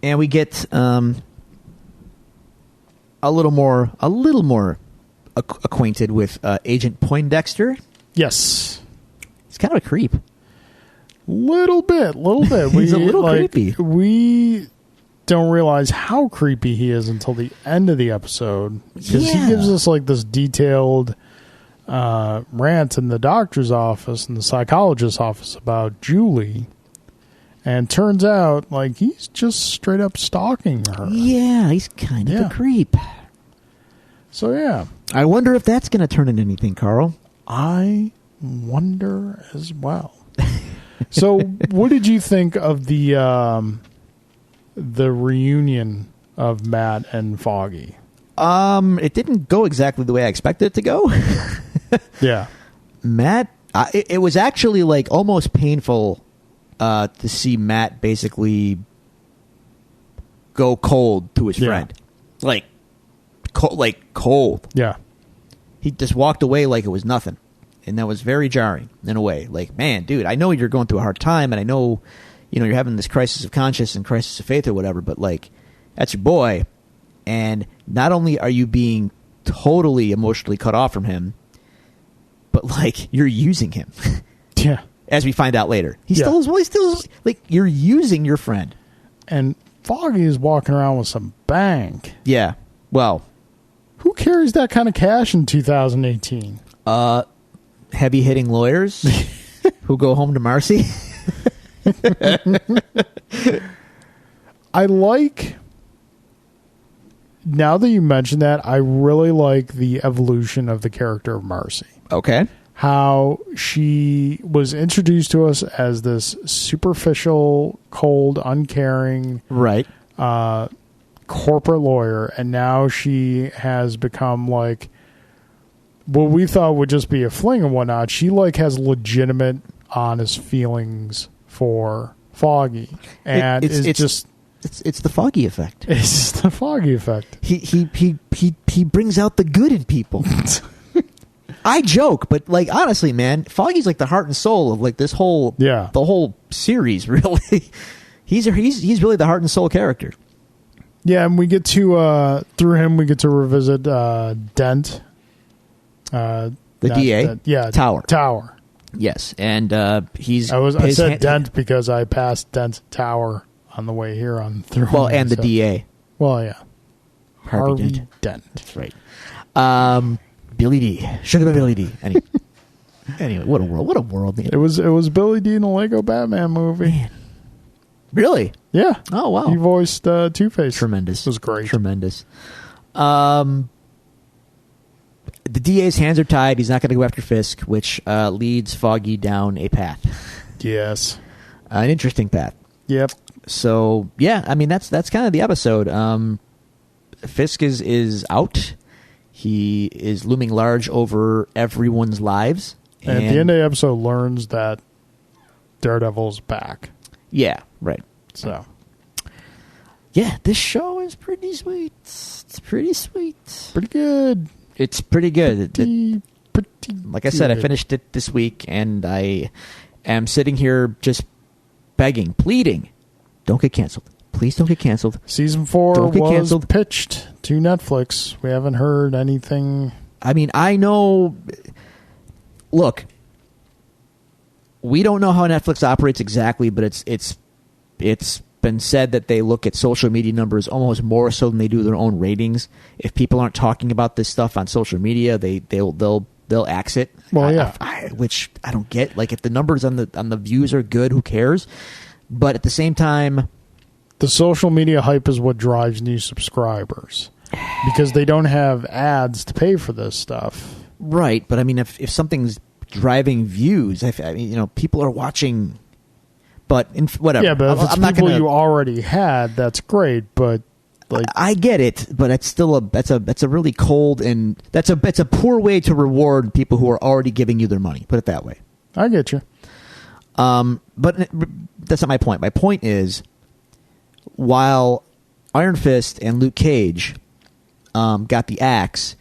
And we get a little more acquainted with Agent Poindexter. Yes. He's kind of a creep. Little bit. He's a little creepy. We don't realize how creepy he is until the end of the episode. Because he gives us like this detailed rant in the doctor's office and the psychologist's office about Julie. And turns out, like, he's just straight up stalking her. Yeah, he's kind of a creep. So, yeah. I wonder if that's going to turn into anything, Carl. I wonder as well. So, what did you think of the reunion of Matt and Foggy? It didn't go exactly the way I expected it to go. Yeah. Matt, it was actually, like, almost painful to see Matt basically go cold to his friend. Like cold. Yeah. He just walked away like it was nothing. And that was very jarring in a way. Like, man, dude, I know you're going through a hard time and I know, you're having this crisis of conscience and crisis of faith or whatever, but like, that's your boy. And not only are you being totally emotionally cut off from him, but like, you're using him. Yeah. As we find out later. He still is, like, you're using your friend. And Foggy is walking around with some bank. Yeah. Well. Who carries that kind of cash in 2018? Heavy-hitting lawyers who go home to Marcy. I like, now that you mention that, I really like the evolution of the character of Marcy. Okay. How she was introduced to us as this superficial, cold, uncaring, right, corporate lawyer, and now she has become like what we thought would just be a fling and whatnot. She like has legitimate, honest feelings for Foggy, and it's the Foggy effect. It's the Foggy effect. He brings out the good in people. I joke, but like honestly, man, Foggy's like the heart and soul of like this whole the whole series. Really, he's really the heart and soul character. Yeah, and we get to through him we get to revisit Dent, the DA, Tower. Yes, and I said Dent because I passed Dent Tower on the way here on through. Well, and the DA. Well, yeah, Harvey Dent. That's right. Billy D. Should have been Billy D. Anyway, what a world. It was Billy D in the Lego Batman movie. Man. Really? Yeah. Oh, wow. He voiced Two-Face. Tremendous. It was great. Tremendous. The DA's hands are tied. He's not going to go after Fisk, which leads Foggy down a path. Yes. An interesting path. Yep. So, yeah, I mean, that's kind of the episode. Fisk is out. He is looming large over everyone's lives. And at the end of the episode learns that Daredevil's back. Yeah, right. So, yeah, this show is pretty sweet. It's pretty sweet. Pretty good. It's pretty good. Pretty like I said, I finished it this week, and I am sitting here just begging, pleading. Don't get canceled. Please don't get canceled. Season 4 Don't get was canceled. pitched to Netflix. We haven't heard anything. I mean, I know. Look, we don't know how Netflix operates exactly, but it's been said that they look at social media numbers almost more so than they do their own ratings. If people aren't talking about this stuff on social media, they'll axe it. Well, yeah, which I don't get. Like, if the numbers on the views are good, who cares? But at the same time, the social media hype is what drives new subscribers because they don't have ads to pay for this stuff. Right, but I mean, if something's driving views, I mean, people are watching. But whatever. Yeah, but if it's people you already had, that's great. But like, I get it, but it's still that's a really cold and that's a poor way to reward people who are already giving you their money. Put it that way. I get you. But that's not my point. My point is, while Iron Fist and Luke Cage got the axe,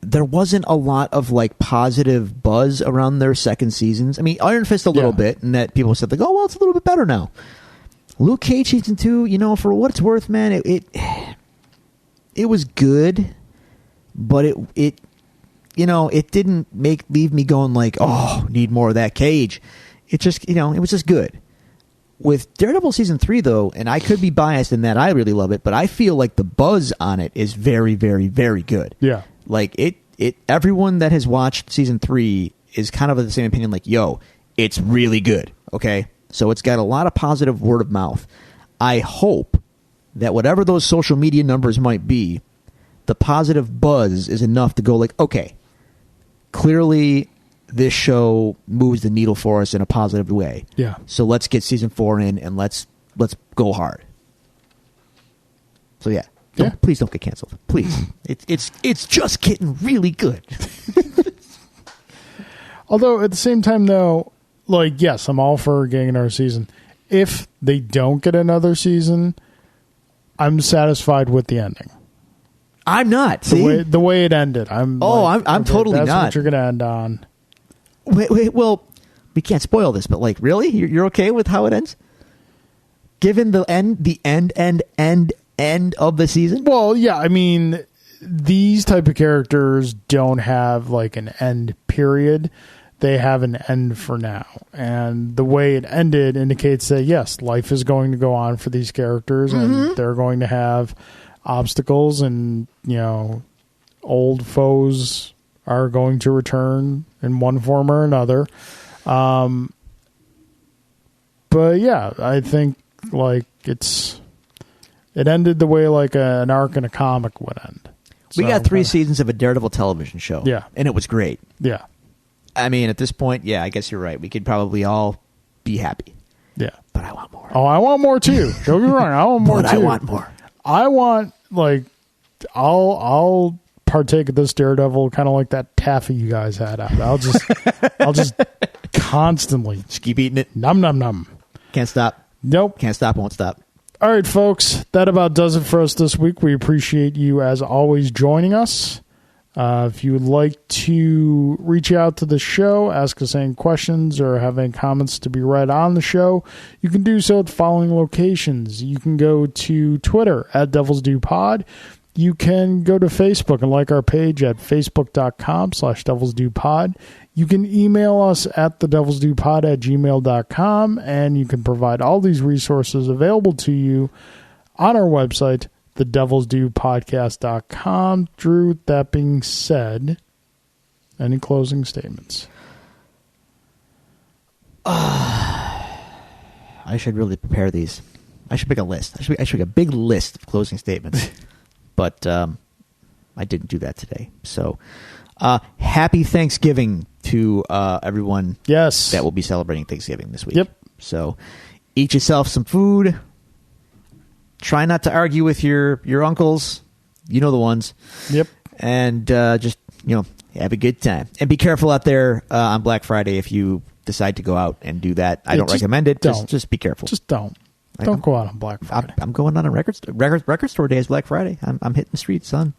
there wasn't a lot of like positive buzz around their second seasons. I mean, Iron Fist a little bit, and that people said like, "Oh, well, it's a little bit better now." Luke Cage season 2, for what it's worth, man, it was good, but it didn't leave me going like, "Oh, need more of that Cage." It just, it was just good. With Daredevil season 3, though, and I could be biased in that I really love it, but I feel like the buzz on it is very, very, very good. Yeah. Like, everyone that has watched season 3 is kind of of the same opinion, like, yo, it's really good, okay? So it's got a lot of positive word of mouth. I hope that whatever those social media numbers might be, the positive buzz is enough to go like, okay, clearly this show moves the needle for us in a positive way. Yeah. So let's get season 4 in and let's go hard. So yeah. Please don't get canceled. Please. It's just getting really good. Although at the same time, though, like, yes, I'm all for getting another season. If they don't get another season, I'm satisfied with the ending. I'm not. The way it ended. I'm totally that's not. What you're going to end on. Wait. Well, we can't spoil this, but like, really, you're okay with how it ends? Given the end of the season? Well, yeah, I mean, these type of characters don't have like an end period. They have an end for now. And the way it ended indicates that, yes, life is going to go on for these characters, and they're going to have obstacles, and, old foes are going to return in one form or another. But yeah, I think like it ended the way like an arc in a comic would end. We got 3 seasons of a Daredevil television show. Yeah. And it was great. Yeah. I mean, at this point, yeah, I guess you're right. We could probably all be happy. Yeah. But I want more. Oh, I want more too. Don't get me wrong. I want more too. I want more. I want, like, I'll partake of this Daredevil kind of like that taffy you guys had out. I'll just constantly just keep eating it. Num num num. Can't stop. Nope. Can't stop. Won't stop. All right, folks. That about does it for us this week. We appreciate you as always joining us. If you would like to reach out to the show, ask us any questions, or have any comments to be read on the show, you can do so at the following locations. You can go to Twitter at Devils Do Pod. You can go to Facebook and like our page at facebook.com/devilsdopod. You can email us at thedevilsdopod@gmail.com, and you can provide all these resources available to you on our website, thedevilsdopodcast.com. Drew, that being said, any closing statements? I should really prepare these. I should pick a list. I should make a big list of closing statements. But I didn't do that today. So happy Thanksgiving to everyone that will be celebrating Thanksgiving this week. Yep. So eat yourself some food. Try not to argue with your uncles. You know the ones. Yep. And just, have a good time. And be careful out there on Black Friday if you decide to go out and do that. I don't recommend it. Just be careful. Just don't. Don't go out on Black Friday. I'm going on a record store day is Black Friday. I'm hitting the streets, son.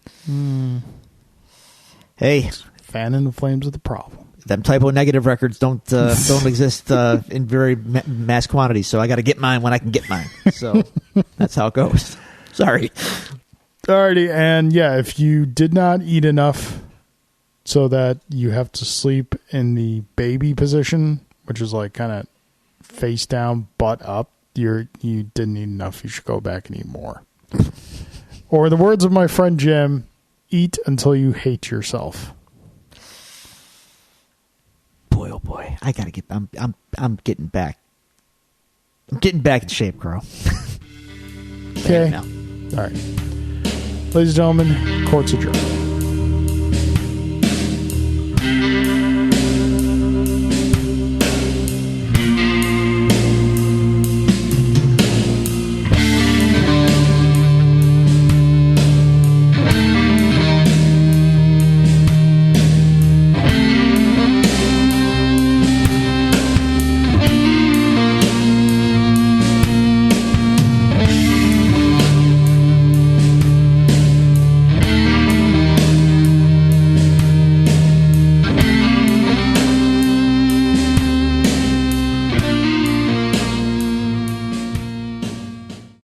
Hey. Fanning the flames of the problem. them typo negative records don't exist in very mass quantities, so I got to get mine when I can get mine. So that's how it goes. Sorry. Alrighty, and yeah, if you did not eat enough so that you have to sleep in the baby position, which is like kind of face down, butt up, you didn't eat enough. You should go back and eat more. Or the words of my friend Jim, eat until you hate yourself. Boy, oh boy, I gotta get. I'm getting back. I'm getting back in shape, Carl. Okay. All right. Ladies and gentlemen, court's adjourned.